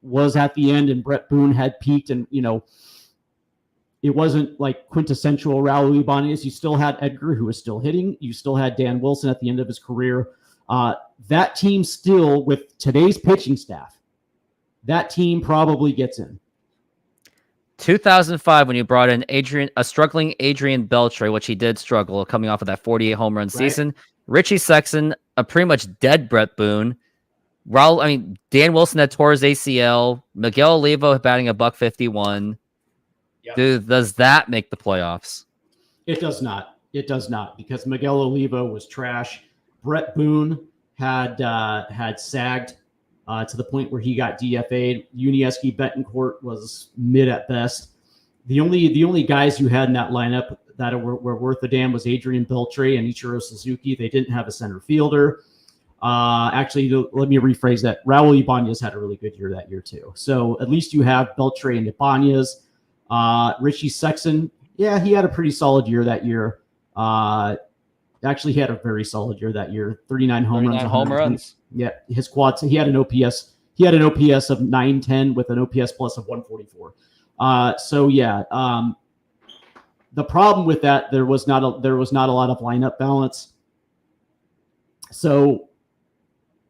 was at the end and Brett Boone had peaked, and it wasn't like quintessential Raul Ibanez. You still had Edgar, who was still hitting. You still had Dan Wilson at the end of his career. That team still, with today's pitching staff, that team probably gets in. 2005, when you brought in a struggling Adrian Beltre, which he did struggle coming off of that 48 home run season. Richie Sexson, a pretty much dead Brett Boone. Dan Wilson had tore his ACL. Miguel Olivo batting a $151. Yep. Dude, does that make the playoffs? It does not. It does not, because Miguel Olivo was trash. Brett Boone had sagged to the point where he got DFA'd. Yuniesky Betancourt was mid at best. The only guys you had in that lineup that were worth a damn was Adrian Beltre and Ichiro Suzuki. They didn't have a center fielder. Actually, let me rephrase that. Raul Ibanez had a really good year that year too. So at least you have Beltre and Ibanez. Richie Sexson, yeah, he had a pretty solid year that year. Actually, he had a very solid year that year. 39 home runs. Home runs. Yeah, his quads. He had an OPS. He had an OPS of 910 with an OPS plus of 144. So yeah, the problem with that, there was not a lot of lineup balance. So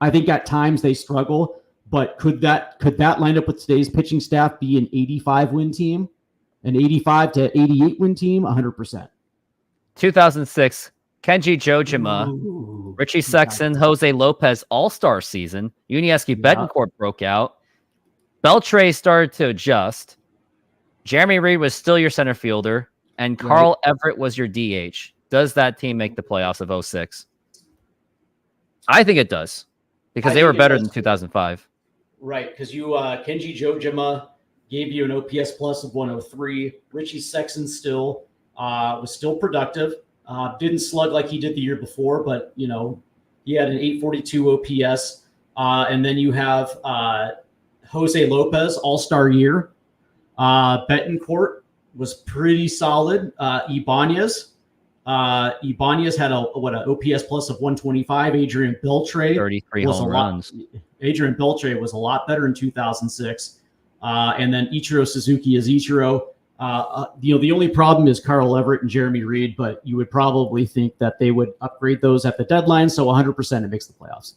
I think at times they struggle. But could that line up with today's pitching staff be an 85 win team, an 85 to 88 win team? 100%. 2006. Kenji Jojima, Richie Sexson, Jose Lopez All-Star season. Yunieski Betancourt broke out. Beltre started to adjust. Jeremy Reed was still your center fielder, and Carl Everett was your DH. Does that team make the playoffs of 06? I think it does, because they were better than 2005. Right, because you Kenji Jojima gave you an OPS plus of 103. Richie Sexson still was still productive. Didn't slug like he did the year before, but he had an 842 OPS. And then you have Jose Lopez, All-Star year. Betancourt was pretty solid. Ibanez had an OPS plus of 125. Adrian Beltre 33 home runs. Adrian Beltre was a lot better in 2006. And then Ichiro Suzuki is Ichiro. The only problem is Carl Everett and Jeremy Reed, but you would probably think that they would upgrade those at the deadline. So 100% it makes the playoffs.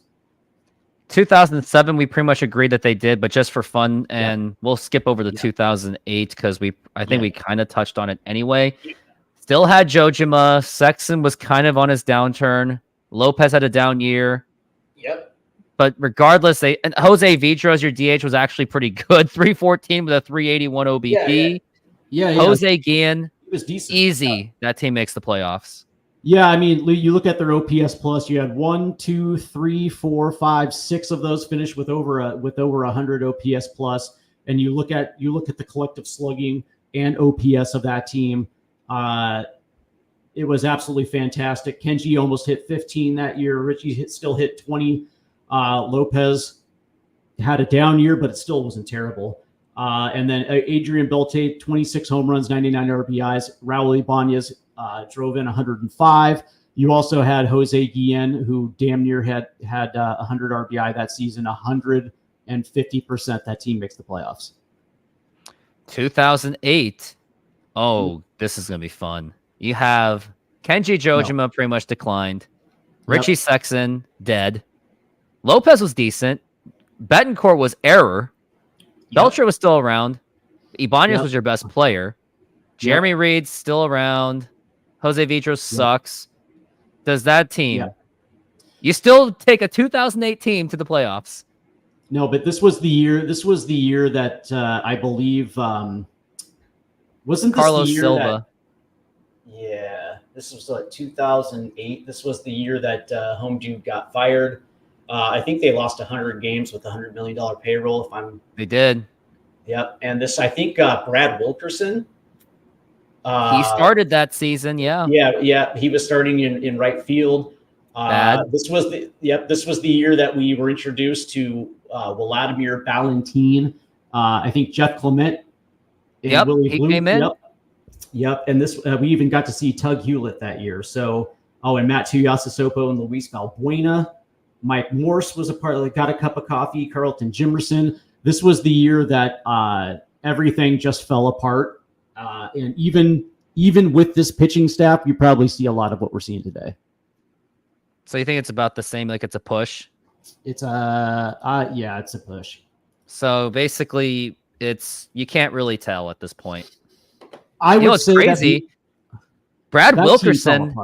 2007, we pretty much agreed that they did, but just for fun, and we'll skip over the 2008 because I think we kind of touched on it anyway. Still had Jojima. Sexton was kind of on his downturn. Lopez had a down year. Yep. But regardless, and Jose Vidros, your DH, was actually pretty good. 314 with a 381 OBP. Yeah. Jose Guillen, he was decent. Easy. Yeah. That team makes the playoffs. Yeah, I mean, you look at their OPS plus. You had 1, 2, 3, 4, 5, 6 of those finished with over 100 OPS plus. And you look at the collective slugging and OPS of that team. It was absolutely fantastic. Kenji almost hit 15 that year. Richie still hit 20. Lopez had a down year, but it still wasn't terrible. And then Adrian Beltre, 26 home runs, 99 RBIs. Raul Ibanez drove in 105. You also had Jose Guillen, who damn near had 100 RBI that season, 150%. That team makes the playoffs. 2008. Oh, this is going to be fun. You have Kenji Jojima pretty much declined. Richie Sexson, dead. Lopez was decent. Betancourt was error. Beltre was still around. Ibanez was your best player. Jeremy Reed's still around. Jose Vidros sucks. Does that team? You still take a 2008 team to the playoffs? No, but this was the year. This was the year that I believe wasn't this Carlos the year Silva. This was like 2008. This was the year that Home Dude got fired. I think they lost 100 games with $100 million payroll. They did. Yep. And this, I think, Brad Wilkerson. He started that season. Yeah. He was starting in right field. This was the year that we were introduced to Vladimir Valentin. I think Jeff Clement. And Willie he Bloom. came in. Yep. And this, we even got to see Tug Hewlett that year. So, and Matt Tuiasosopo and Luis Valbuena. Mike Morse was a part of it, got a cup of coffee. Carlton Jimerson. This was the year that everything just fell apart. And even with this pitching staff, you probably see a lot of what we're seeing today. So you think it's about the same, like it's a push? It's it's a push. So basically, you can't really tell at this point. I would say crazy. Brad Wilkerson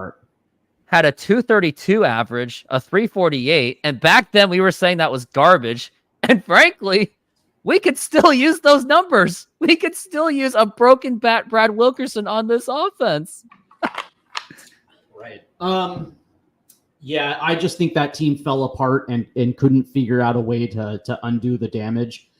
had a 232 average, a 348, and back then we were saying that was garbage. And frankly, we could still use those numbers. We could still use a broken bat Brad Wilkerson on this offense. Right. Yeah, I just think that team fell apart and couldn't figure out a way to undo the damage.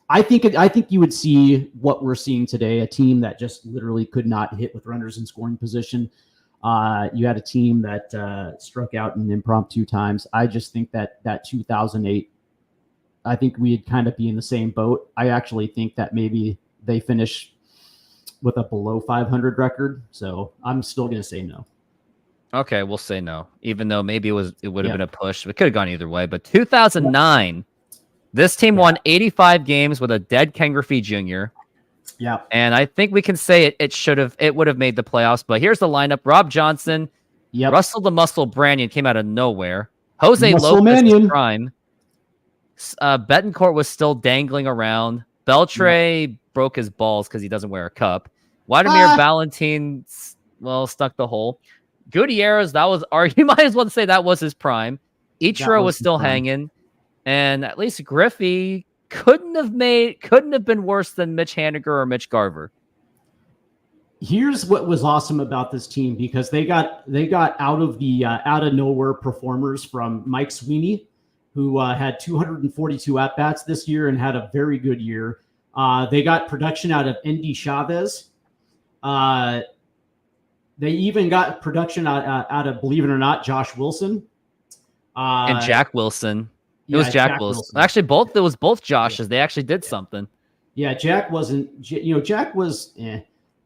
I think you would see what we're seeing today, a team that just literally could not hit with runners in scoring position. You had a team that struck out in impromptu times. I just think that 2008, I think we'd kind of be in the same boat. I actually think that maybe they finish with a below 500 record. So I'm still going to say no. Okay, we'll say no, even though maybe it would have been a push. It could have gone either way. But 2009, this team won 85 games with a dead Ken Griffey Jr. Yeah, and I think we can say it would have made the playoffs. But here's the lineup: Rob Johnson, Russell the Muscle Branyan came out of nowhere, Jose Lopez prime, Betancourt was still dangling around, Beltre broke his balls because he doesn't wear a cup, Vladimir Valentin stuck the hole. Gutierrez, you might as well say that was his prime. Ichiro was still hanging, and at least Griffey couldn't have been worse than Mitch Haniger or Mitch Garver. Here's what was awesome about this team, because they got out of nowhere performers from Mike Sweeney, who had 242 at bats this year and had a very good year. They got production out of Endy Chavez. They even got production out of, believe it or not, Josh Wilson. And Jack Wilson. It was Jack Wilson. Actually, it was both Joshes. They actually did something. Yeah, Jack wasn't, Jack was,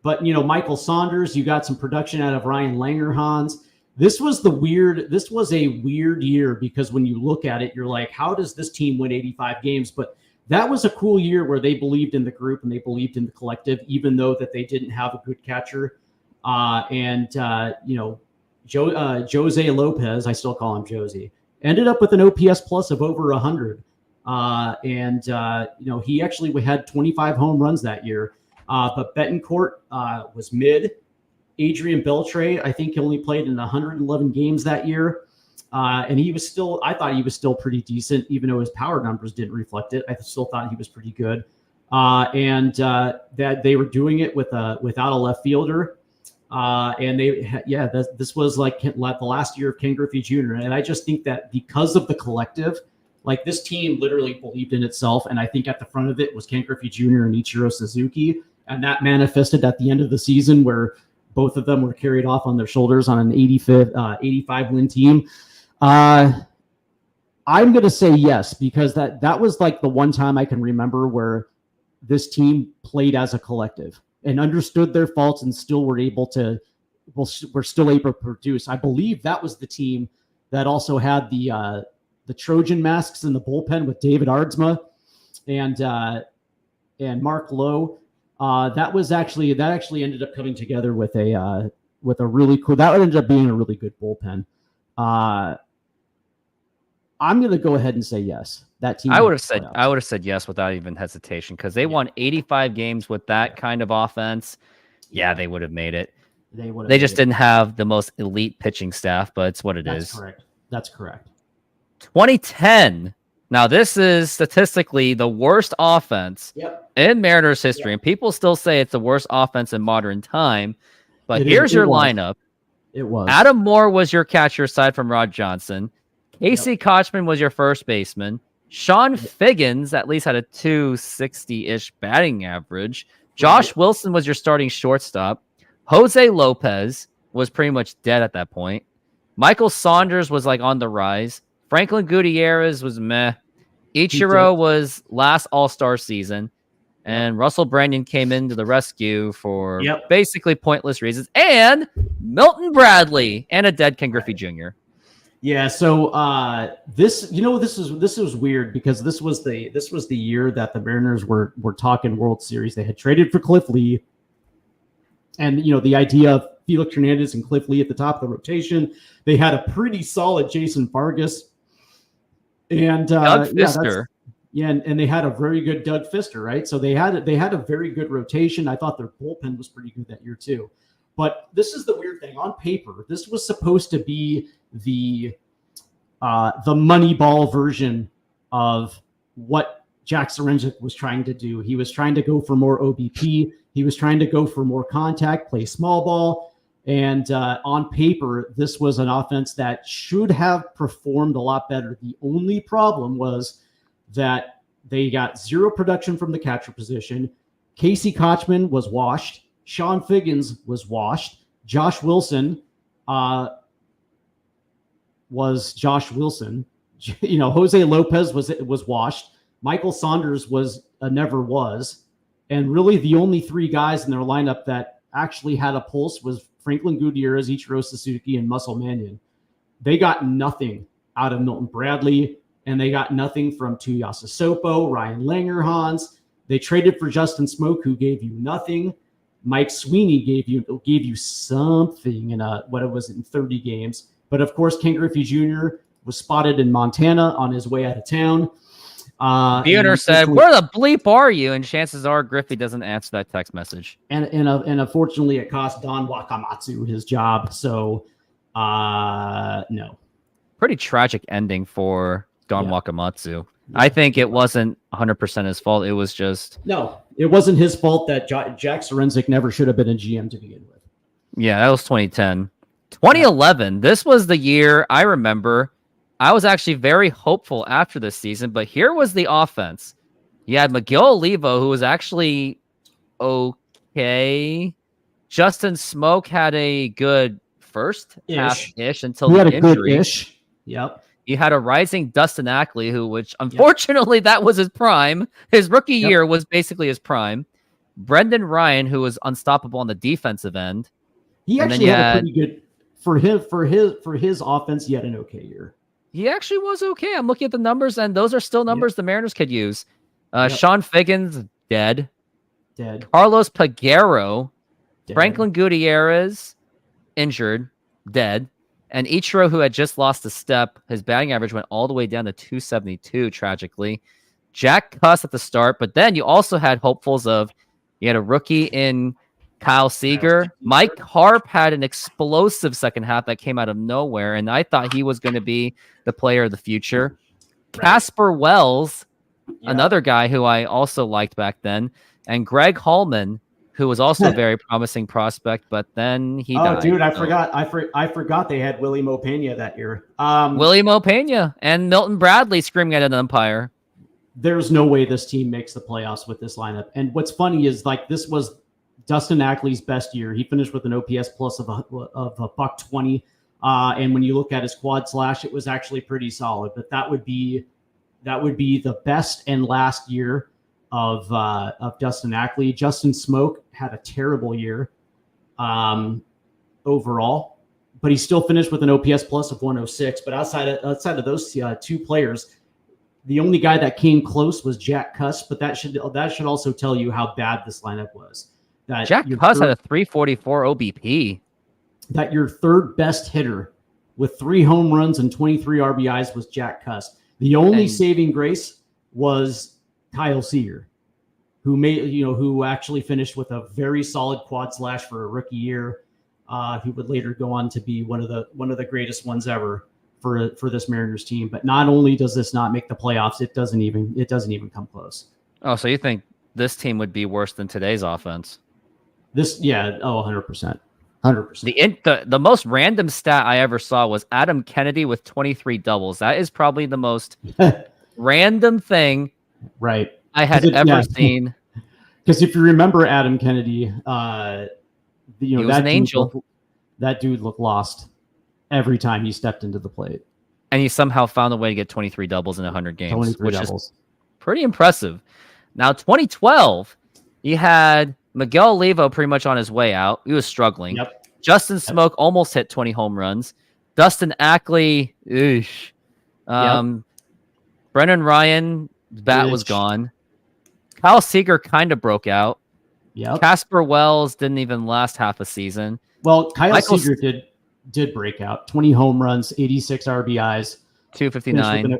but, Michael Saunders, you got some production out of Ryan Langerhans. This was a weird year, because when you look at it, you're like, how does this team win 85 games? But that was a cool year where they believed in the group and they believed in the collective, even though that they didn't have a good catcher. Jose Lopez, I still call him Josie, ended up with an OPS plus of over 100. He actually had 25 home runs that year. But Betancourt was mid. Adrian Beltre, I think he only played in 111 games that year. And I thought he was still pretty decent, even though his power numbers didn't reflect it. I still thought he was pretty good. That they were doing it without a left fielder. This was like the last year of Ken Griffey Jr. And I just think that because of the collective, like, this team literally believed in itself. And I think at the front of it was Ken Griffey Jr. and Ichiro Suzuki. And that manifested at the end of the season, where both of them were carried off on their shoulders on an 85 win team. I'm going to say yes, because that was like the one time I can remember where this team played as a collective and understood their faults and still were still able to produce. I believe that was the team that also had the Trojan masks in the bullpen with David Ardsma and Mark Lowe. That actually ended up coming together with a really cool, that ended up being a really good bullpen. I'm going to go ahead and say yes. That team. I would have said yes without even hesitation, because they won 85 games with that kind of offense. Yeah, they would have made it. They just didn't have the most elite pitching staff, but it's what it is. That's correct. 2010. Now, this is statistically the worst offense in Mariners history, and people still say it's the worst offense in modern time. But here's your lineup. It was. Adam Moore was your catcher aside from Rod Johnson. Casey Kochman was your first baseman. Sean Figgins at least had a 260-ish batting average. Josh Wilson was your starting shortstop. Jose Lopez was pretty much dead at that point. Michael Saunders was like on the rise. Franklin Gutierrez was meh. Ichiro was last All-Star season. And Russell Branyan came into the rescue for basically pointless reasons. And Milton Bradley and a dead Ken Griffey Jr. Yeah, so this was weird, because this was the year that the Mariners were talking World Series. They had traded for Cliff Lee, and the idea of Felix Hernandez and Cliff Lee at the top of the rotation. They had a pretty solid Jason Vargas, and Doug Fister. And they had a very good Doug Fister, right? So they had a very good rotation. I thought their bullpen was pretty good that year too. But this is the weird thing. On paper, this was supposed to be the Moneyball version of what Jack Saranchik was trying to do. He was trying to go for more OBP. He was trying to go for more contact, play small ball. And on paper, this was an offense that should have performed a lot better. The only problem was that They got zero production from the catcher position. Casey Kochman was washed. Sean Figgins was washed. Josh Wilson was Josh Wilson. Jose Lopez was washed. Michael Saunders was never was. And really the only three guys in their lineup that actually had a pulse was Franklin Gutierrez, Ichiro Suzuki, and Muscle Mannion. They got nothing out of Milton Bradley, and they got nothing from Tuyasa Sopo, Ryan Langerhans. They traded for Justin Smoke, who gave you nothing. Mike Sweeney gave you something in what it was in 30 games. But of course, Ken Griffey Jr. was spotted in Montana on his way out of town. Buhner said, "Where the bleep are you?" And chances are Griffey doesn't answer that text message. And unfortunately, it cost Don Wakamatsu his job. So, no. Pretty tragic ending for Don Wakamatsu. I think it wasn't 100% his fault. It was just... No, it wasn't his fault that Jack Sorensic never should have been a GM to begin with. Yeah, that was 2010. 2011, this was the year I remember. I was actually very hopeful after this season, but here was the offense. You had Miguel Olivo, who was actually okay. Justin Smoke had a good first half-ish until the injury. He had a good-ish. Yep. You had a rising Dustin Ackley, which unfortunately that was his prime. His rookie year was basically his prime. Brendan Ryan, who was unstoppable on the defensive end. He actually had a pretty good for his offense. He had an okay year. He actually was okay. I'm looking at the numbers, and those are still numbers the Mariners could use. Sean Figgins, dead. Carlos Peguero, Franklin Gutierrez, injured, dead. And Ichiro, who had just lost a step, his batting average went all the way down to 272, tragically. Jack Cuss at the start, but then you also had hopefuls you had a rookie in Kyle Seager. Mike Harp had an explosive second half that came out of nowhere, and I thought he was going to be the player of the future. Casper Wells, another guy who I also liked back then, and Greg Hallman, who was also a very promising prospect, but then he died. Oh, dude, I forgot they had Willie Mopena that year. Willie Mopena and Milton Bradley screaming at an umpire. There's no way this team makes the playoffs with this lineup. And what's funny is this was Dustin Ackley's best year. He finished with an OPS plus of a $120. And when you look at his quad slash, it was actually pretty solid. But that would be the best and last year of Dustin Ackley. Justin Smoke had a terrible year overall, but he still finished with an OPS plus of 106. But outside of those two players, the only guy that came close was Jack Cuss. But that should also tell you how bad this lineup was. That Jack Cuss had a 344 OBP. That your third best hitter with 3 home runs and 23 RBIs was Jack Cuss. The only saving grace was Kyle Seager, who actually finished with a very solid quad slash for a rookie year. He would later go on to be one of the greatest ones ever for this Mariners team. But not only does this not make the playoffs, it doesn't even come close. Oh, so you think this team would be worse than today's offense? 100%. 100%. The most random stat I ever saw was Adam Kennedy with 23 doubles. That is probably the most random thing I had ever seen. Because if you remember Adam Kennedy, he was an angel. That dude looked lost every time he stepped into the plate. And he somehow found a way to get 23 doubles in 100 games, which doubles. Is pretty impressive. Now, 2012, you had Miguel Olivo pretty much on his way out. He was struggling. Yep. Justin Smoke almost hit 20 home runs. Dustin Ackley, Brendan Ryan, bat was gone. Kyle Seager kind of broke out. Yep. Casper Wells didn't even last half a season. Well, Kyle Seager did break out. 20 home runs, 86 RBIs. 259.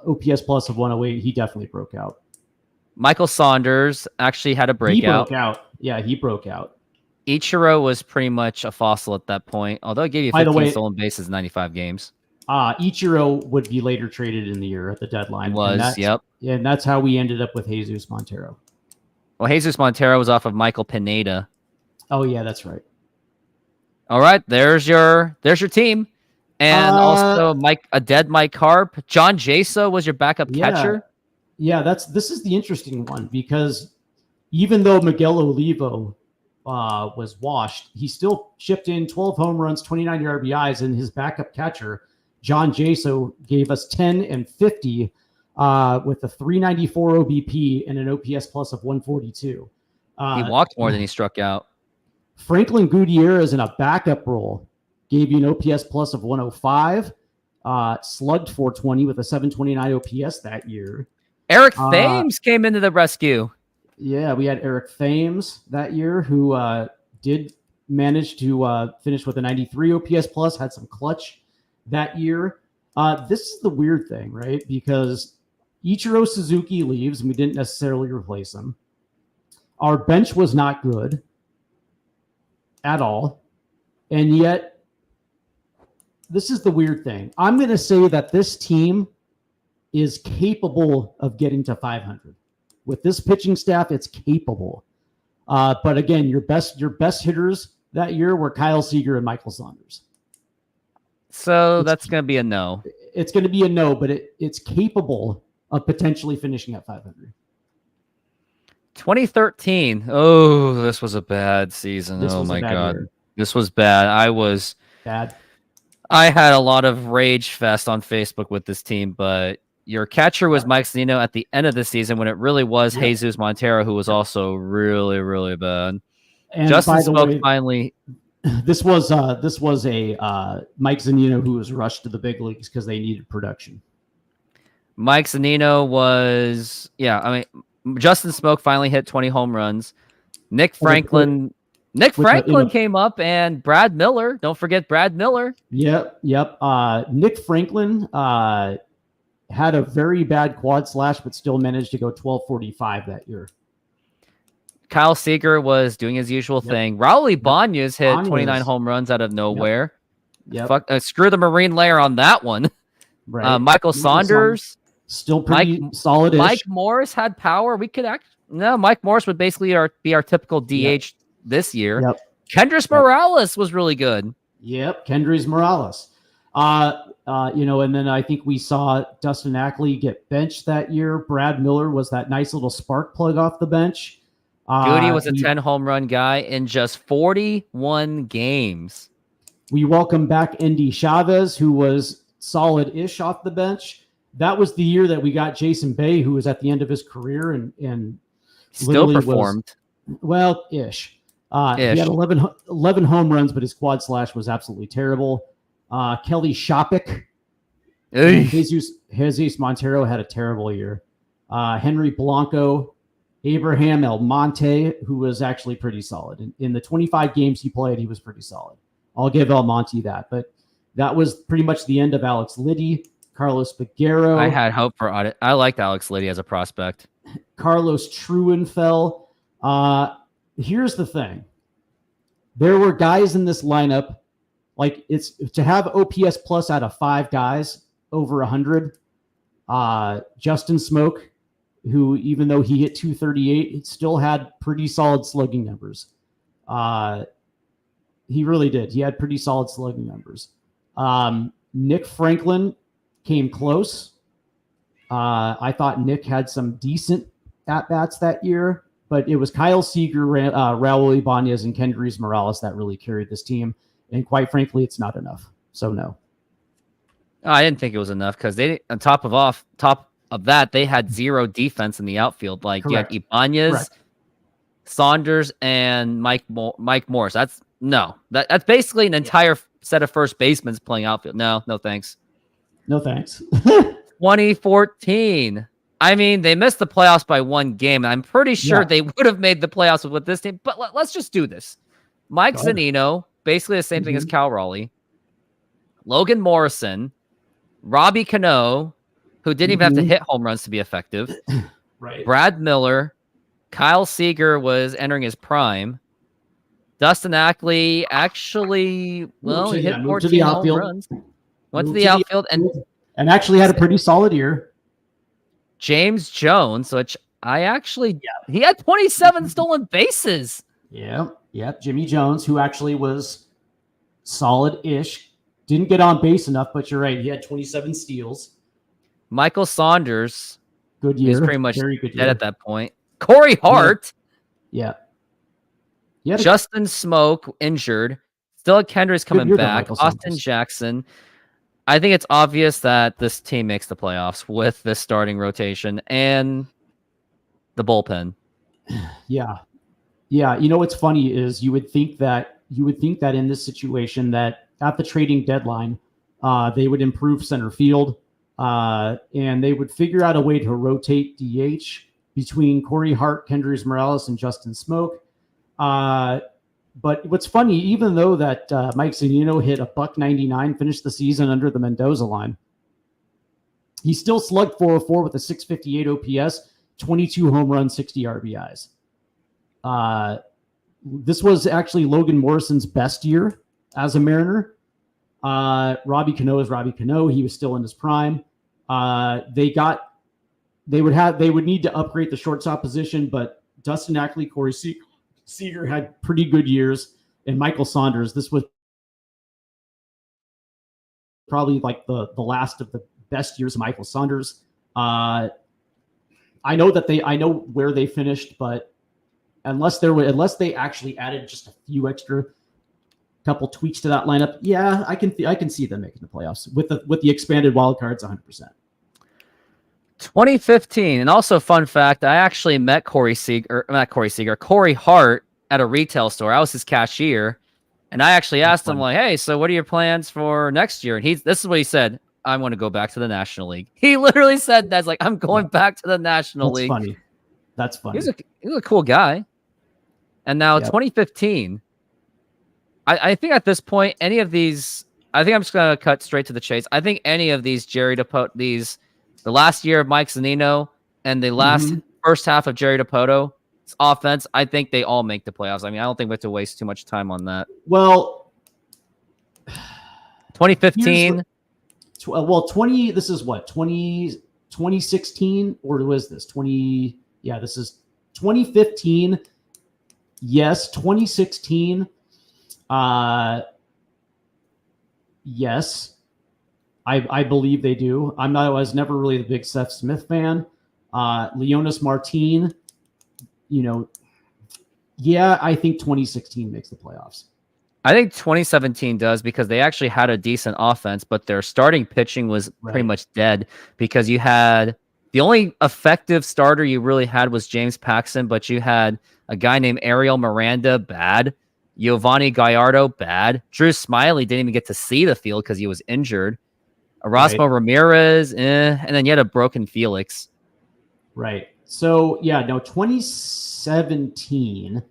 OPS plus of 108. He definitely broke out. Michael Saunders actually had a breakout. He broke out. Yeah, he broke out. Ichiro was pretty much a fossil at that point, although he gave you 15 stolen bases in 95 games. Ichiro would be later traded in the year at the deadline. And that's how we ended up with Jesus Montero. Well, Jesus Montero was off of Michael Pineda. Oh, yeah, that's right. All right, there's your team. And also a dead Mike Harp. John Jaso was your backup catcher. Yeah, this is the interesting one, because even though Miguel Olivo was washed, he still chipped in 12 home runs, 29 RBIs, and his backup catcher, John Jaso, gave us 10 and 50 with a 394 OBP and an OPS plus of 142. He walked more than he struck out. Franklin Gutierrez in a backup role gave you an OPS plus of 105, slugged 420 with a 729 OPS that year. Eric Thames came into the rescue. Yeah, we had Eric Thames that year, who did manage to finish with a 93 OPS plus, had some clutch that year. This is the weird thing, right? Because Ichiro Suzuki leaves, and we didn't necessarily replace him. Our bench was not good at all. And yet, this is the weird thing. I'm going to say that this team is capable of getting to 500. With this pitching staff, it's capable. But again, your best hitters that year were Kyle Seager and Michael Saunders. So that's going to be a no. It's going to be a no, but it's capable of potentially finishing at 500. 2013. Oh, this was a bad season. Oh my God. Year. This was bad. I had a lot of rage fest on Facebook with this team, but your catcher was Mike Zunino at the end of the season, when it really was Jesus Montero, who was also really, really bad. And Justin Smoke finally. This was a Mike Zunino who was rushed to the big leagues because they needed production. Mike Zunino was, Justin Smoke finally hit 20 home runs. Nick Franklin came up, and Brad Miller. Don't forget Brad Miller. Yep. Nick Franklin had a very bad quad slash, but still managed to go 1245 that year. Kyle Seager was doing his usual thing. Raul Ibanez hit 29 home runs out of nowhere. Screw the Marine Layer on that one. Right. Michael Saunders. Still pretty solid. Mike Morris had power. Mike Morris would basically be our typical DH this year. Yep. Kendrys Morales was really good. Yep. Kendrys Morales. And then I think we saw Dustin Ackley get benched that year. Brad Miller was that nice little spark plug off the bench. Goody was a 10 home run guy in just 41 games. We welcomed back Andy Chavez, who was solid-ish off the bench. That was the year that we got Jason Bay, who was at the end of his career and still performed. Ish. He had 11 home runs, but his quad slash was absolutely terrible. Kelly Shopik. Jesus Montero had a terrible year. Henry Blanco, Abraham Almonte, who was actually pretty solid. In the 25 games he played, he was pretty solid. I'll give Almonte that. But that was pretty much the end of Alex Liddy. Carlos Figueroa. I had hope for audit. I liked Alex Liddy as a prospect. Carlos Truenfell. Here's the thing. There were guys in this lineup, like it's to have OPS plus out of 5 guys over 100. Justin Smoke, who even though he hit 238, it still had pretty solid slugging numbers. He really did. He had pretty solid slugging numbers. Nick Franklin came close. I thought Nick had some decent at-bats that year, but it was Kyle Seager, Raul Ibanez, and Kendrys Morales that really carried this team. And quite frankly, it's not enough. So no. I didn't think it was enough because they, on top of that, they had zero defense in the outfield. Like Correct. You had Ibanez, Correct. Saunders, and Mike Morris. That's basically an entire set of first basemen playing outfield. No thanks. No thanks. 2014. I mean, they missed the playoffs by 1 game. I'm pretty sure they would have made the playoffs with this team. But let's just do this. Mike Zunino, basically the same thing as Cal Raleigh. Logan Morrison, Robbie Cano, who didn't even have to hit home runs to be effective. Right. Brad Miller, Kyle Seager was entering his prime. Dustin Ackley actually, he hit 14 home runs. Went to the outfield and actually had a pretty solid year. James Jones, which he had 27 stolen bases. Yeah. Jimmy Jones, who actually was solid-ish. Didn't get on base enough, but you're right. He had 27 steals. Michael Saunders, Good year. He was pretty much very good dead year. at that point. Corey Hart. Yeah. Justin Smoke injured. Still Kendrick's coming back. Austin Jackson. I think it's obvious that this team makes the playoffs with this starting rotation and the bullpen. Yeah. Yeah. You know, what's funny is you would think that in this situation that at the trading deadline, they would improve center field and they would figure out a way to rotate DH between Corey Hart, Kendrys Morales, and Justin Smoke. But what's funny, even though that Mike Zunino hit a $199, finished the season under the Mendoza line, he still slugged 404 with a 658 OPS, 22 home runs, 60 RBIs. This was actually Logan Morrison's best year as a Mariner. Robbie Cano is Robbie Cano. He was still in his prime. They would need to upgrade the shortstop position, but Dustin Ackley, Corey Seager had pretty good years, and Michael Saunders. This was probably like the last of the best years of Michael Saunders. I know where they finished, but unless they actually added just a few extra couple tweaks to that lineup, yeah, I can see them making the playoffs with the expanded wild cards 100%. 2015, and also fun fact, I actually met Corey Hart at a retail store. I was his cashier, and I actually asked him like, "Hey, so what are your plans for next year?" And this is what he said: "I want to go back to the National League." He literally said that's like, "I'm going back to the National League." Funny. That's funny. He was a cool guy. And now 2015, I think at this point, any of these, I think I'm just gonna cut straight to the chase. I think any of these the last year of Mike Zunino and the last first half of Jerry DiPoto's offense, I think they all make the playoffs. I mean, I don't think we have to waste too much time on that. Well, 2015. This is what, 2016, or was this 20? Yeah, this is 2015. Yes, 2016. Yes. I believe they do. I was never really the big Seth Smith fan. Leonis Martin, I think 2016 makes the playoffs. I think 2017 does because they actually had a decent offense, but their starting pitching was pretty much dead because you had the only effective starter you really had was James Paxton, but you had a guy named Ariel Miranda, bad. Giovanni Gallardo, bad. Drew Smiley didn't even get to see the field because he was injured. Erasmo Ramirez, and then you had a broken Felix. Right. So, 2017,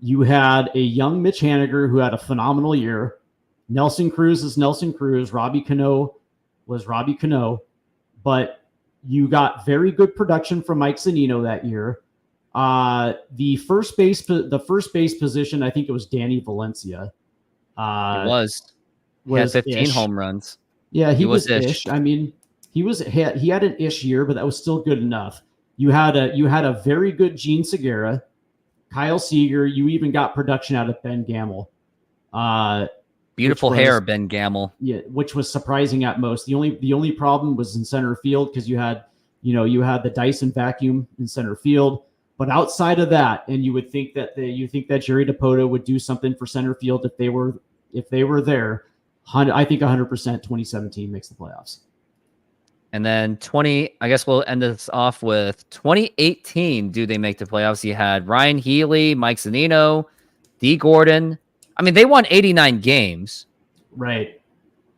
you had a young Mitch Haniger who had a phenomenal year. Nelson Cruz is Nelson Cruz. Robbie Cano was Robbie Cano. But you got very good production from Mike Zunino that year. The first base position, I think it was Danny Valencia. He had 15 home runs. Yeah, he was ish. I mean, he had an ish year, but that was still good enough. You had a very good Gene Segura, Kyle Seager. You even got production out of Ben Gamel. Beautiful hair, Ben Gamel. Yeah, which was surprising at most. The only problem was in center field because you had the Dyson vacuum in center field. But outside of that, and you would think that Jerry DiPoto would do something for center field if they were there. I think 100% 2017 makes the playoffs. And then I guess we'll end this off with 2018. Do they make the playoffs? You had Ryan Healy, Mike Zunino, D. Gordon. I mean, they won 89 games. Right.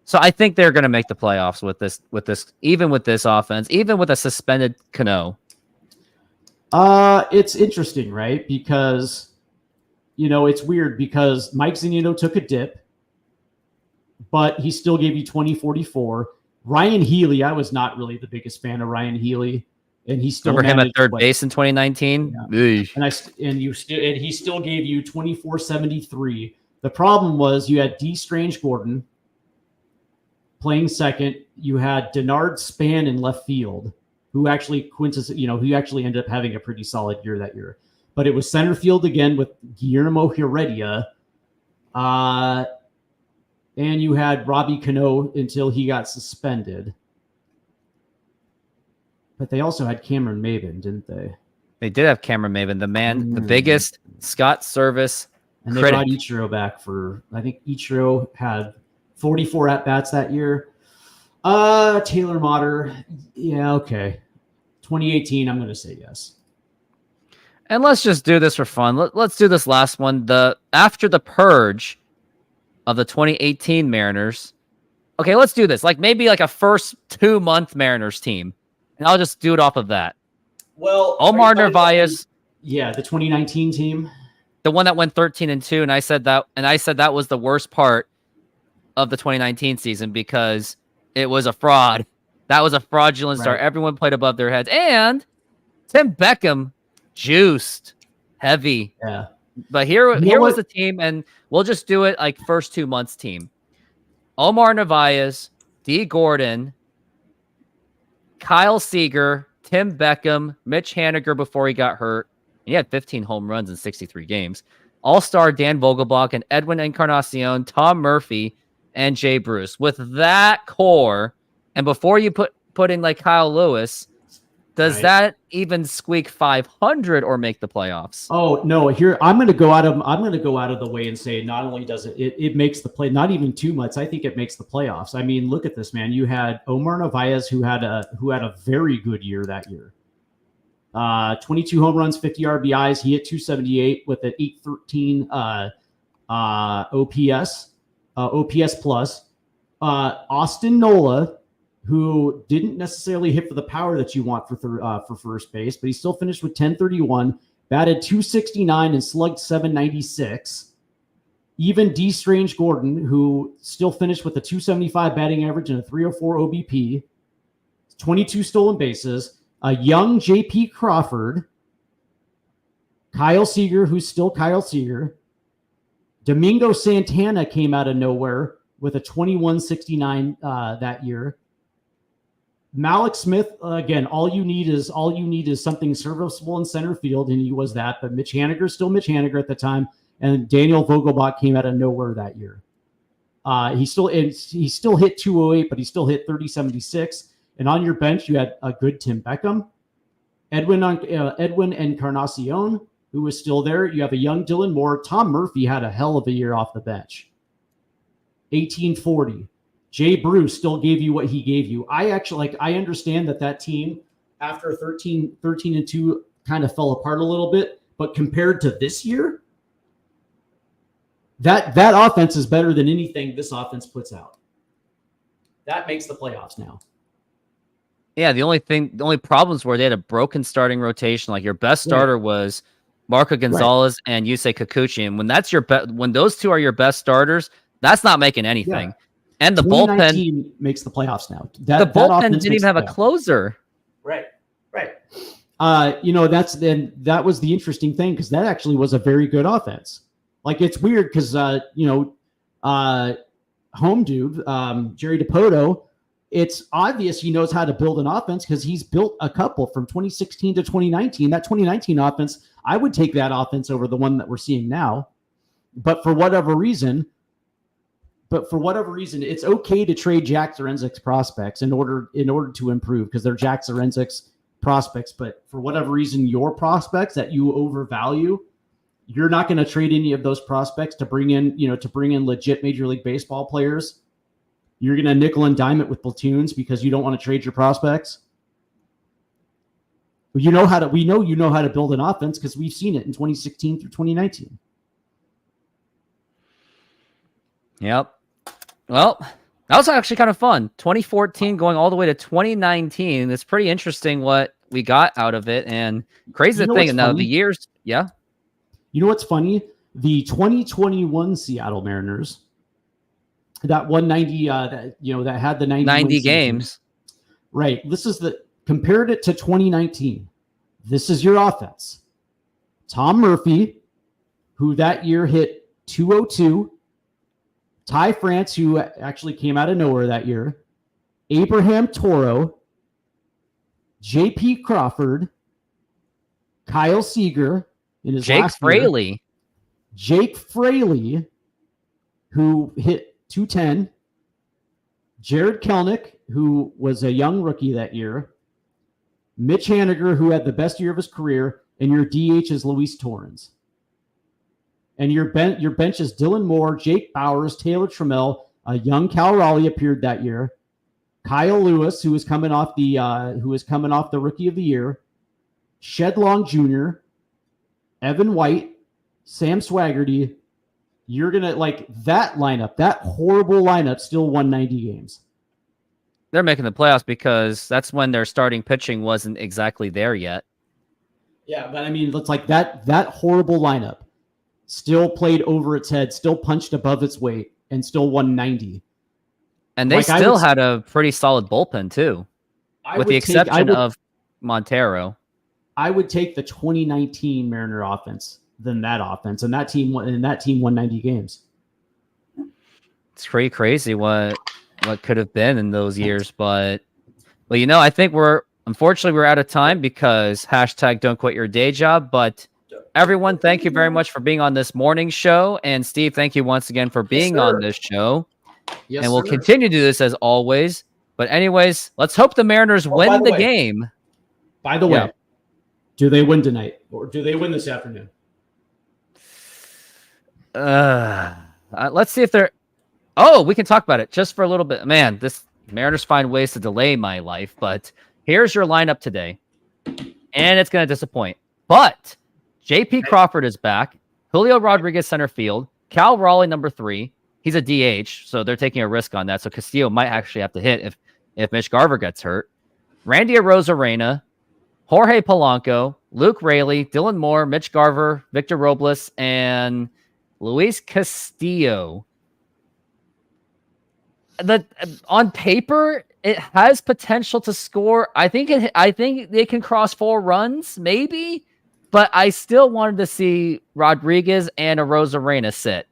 So I think they're going to make the playoffs with this, even with this offense, even with a suspended Cano. It's interesting, right? Because, it's weird because Mike Zunino took a dip, but he still gave you 20-44. Ryan Healy, I was not really the biggest fan of Ryan Healy, and he still remember him at third base in 2019. Yeah. And he still gave you 24-73. The problem was you had D. Strange Gordon playing second. You had Denard Span in left field, who actually ended up having a pretty solid year that year. But it was center field again with Guillermo Heredia. And you had Robbie Cano until he got suspended. But they also had Cameron Maben, didn't they? They did have Cameron Maven, the man, the biggest Scott Service and they critic. brought Ichiro back for, I think Ichiro had 44 at-bats that year. Taylor Motter, yeah, okay. 2018, I'm going to say yes. And let's just do this for fun. Let's do this last one. After the purge of the 2018 Mariners. Okay, let's do this. Like maybe like a first 2-month Mariners team. And I'll just do it off of that. Well, Omar Narvaez. Yeah, the 2019 team. The one that went 13-2. And I said that was the worst part of the 2019 season because it was a fraud. That was a fraudulent start. Everyone played above their heads. And Tim Beckham juiced heavy. Yeah. But here was the team, and we'll just do it like first 2 months team. Omar Narvaez, D. Gordon, Kyle Seager, Tim Beckham, Mitch Haniger before he got hurt. He had 15 home runs in 63 games. All-star Dan Vogelbach and Edwin Encarnacion, Tom Murphy, and Jay Bruce. With that core, and before you put in like Kyle Lewis, does that even squeak 500 or make the playoffs? Oh no! Here I'm going to go out of the way and say not only does it makes the play, not even 2 months. I think it makes the playoffs. I mean, look at this, man. You had Omar Narvaez who had a very good year that year. 22 home runs, 50 RBIs. He hit 278 with an 813 OPS plus. Austin Nola, who didn't necessarily hit for the power that you want for first base, but he still finished with 1031, batted 269 and slugged 796. Even D. Strange Gordon, who still finished with a 275 batting average and a 304 OBP, 22 stolen bases. A young J.P. Crawford, Kyle Seager, who's still Kyle Seager. Domingo Santana came out of nowhere with a 2169 that year. Malik Smith, again, all you need is something serviceable in center field, and he was that. But Mitch Haniger, still Mitch Haniger at the time, and Daniel Vogelbach came out of nowhere that year. He still hit 208, but he still hit 3076. And on your bench, you had a good Tim Beckham, Edwin Encarnacion, who was still there. You have a young Dylan Moore. Tom Murphy had a hell of a year off the bench. 1840. Jay Bruce still gave you what he gave you. I understand that team after 13-2 kind of fell apart a little bit, but compared to this year, that offense is better than anything this offense puts out. That makes the playoffs now. Yeah, the only problems were they had a broken starting rotation. Like your best starter was Marco Gonzalez and Yusei Kikuchi. And when that's when those two are your best starters, that's not making anything. Yeah. And the bullpen makes the playoffs now. The bullpen didn't even have a closer. Right. That was the interesting thing because that actually was a very good offense. Like it's weird because home dude Jerry DiPoto. It's obvious he knows how to build an offense because he's built a couple from 2016 to 2019. That 2019 offense, I would take that offense over the one that we're seeing now. But for whatever reason, it's okay to trade Jack Zarenzik's prospects in order to improve because they're Jack Zarenzik's prospects. But for whatever reason, your prospects that you overvalue, you're not going to trade any of those prospects to bring in legit Major League Baseball players. You're going to nickel and dime it with platoons because you don't want to trade your prospects. We know how to build an offense because we've seen it in 2016 through 2019. Yep. Well, that was actually kind of fun. 2014 going all the way to 2019. It's pretty interesting what we got out of it. And crazy thing, and now the years, yeah. You know what's funny? The 2021 Seattle Mariners, that 190, that had the 90 games. Right. Compared it to 2019. This is your offense. Tom Murphy, who that year hit 202. Ty France, who actually came out of nowhere that year. Abraham Toro. J.P. Crawford. Kyle Seager in his last year. Jake Fraley, who hit 210. Jared Kelnick, who was a young rookie that year. Mitch Haniger, who had the best year of his career, and your DH is Luis Torrens. And your bench is Dylan Moore, Jake Bowers, Taylor Trammell, a young Cal Raleigh appeared that year, Kyle Lewis, who is coming off the Rookie of the Year, Shed Long Jr., Evan White, Sam Swaggerty. You're gonna like that lineup. That horrible lineup still won 90 games. They're making the playoffs because that's when their starting pitching wasn't exactly there yet. Yeah, but I mean, it's like that horrible lineup still played over its head, still punched above its weight, and still won 90. And they still had a pretty solid bullpen too, with the exception of Montero. I would take the 2019 Mariner offense than that offense, and that team won 90 games. It's pretty crazy what could have been in those years, but you know, I think we're out of time because hashtag don't quit your day job. But everyone, thank you very much for being on this morning show, and Steve, thank you once again for being on this show. Yes, and we'll continue to do this as always. But anyways, let's hope the Mariners win the game. By the way, do they win tonight, or do they win this afternoon? Let's see if they're. Oh, we can talk about it just for a little bit. Man, this Mariners find ways to delay my life, but here's your lineup today. And it's going to disappoint. But JP Crawford is back. Julio Rodriguez center field. Cal Raleigh number 3. He's a DH, so they're taking a risk on that. So Castillo might actually have to hit if Mitch Garver gets hurt. Randy Arozarena, Jorge Polanco, Luke Raley, Dylan Moore, Mitch Garver, Victor Robles, and Luis Castillo. On paper, it has potential to score. I think they can cross 4 runs, maybe, but I still wanted to see Rodriguez and Arozarena sit.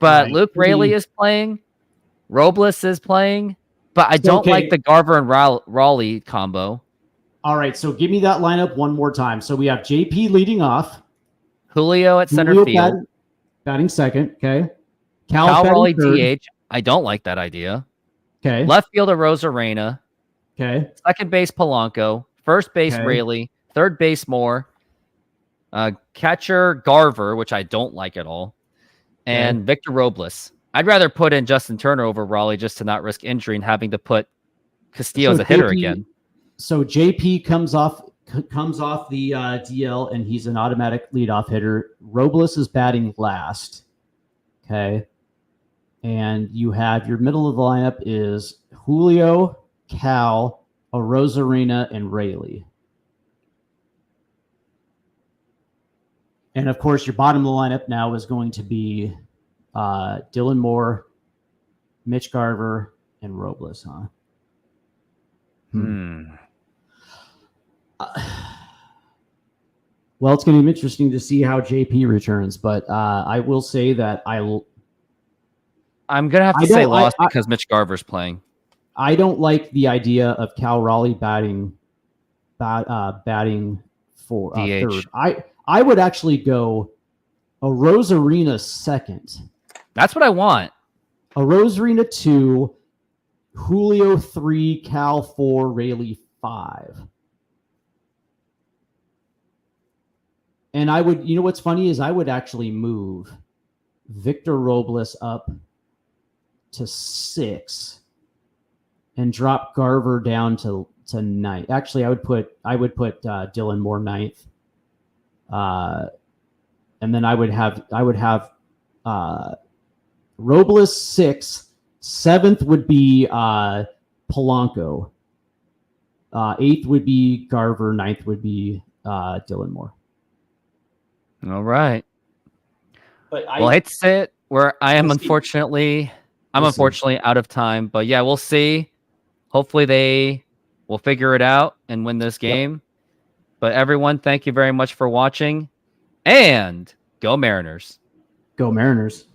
But right. Luke Raley is playing, Robles is playing, but I don't like the Garver and Raleigh combo. All right, so give me that lineup one more time. So we have JP leading off, Julio at center field, batting second. Okay, Cal Raleigh DH. I don't like that idea. Okay. Left fielder Arozarena. Okay. Second base Polanco. First base Raley. Third base Moore. Catcher Garver, which I don't like at all. And Victor Robles. I'd rather put in Justin Turner over Raleigh just to not risk injury and having to put Castillo as a hitter again. So JP comes off the DL and he's an automatic leadoff hitter. Robles is batting last. Okay. And you have your middle of the lineup is Julio, Cal, Arozarena, and Raley. And of course, your bottom of the lineup now is going to be Dylan Moore, Mitch Garver, and Robles, huh? Well, it's going to be interesting to see how JP returns, but I will say that I'm going to have to say lost because Mitch Garver's playing. I don't like the idea of Cal Raleigh batting for third. I would actually go Arozarena second. That's what I want. Arozarena 2, Julio 3, Cal 4, Raley 5. And I would, you know what's funny is I would actually move Victor Robles up to 6 and drop Garver down to 9. Actually, I would put Dylan Moore 9th. And then I would have Robles 6th. 7th would be Polanco. 8th would be Garver. 9th would be Dylan Moore. All right. But I hate to say it, I'm unfortunately out of time. But yeah, we'll see. Hopefully they will figure it out and win this game. Yep. But everyone, thank you very much for watching. And go Mariners. Go Mariners.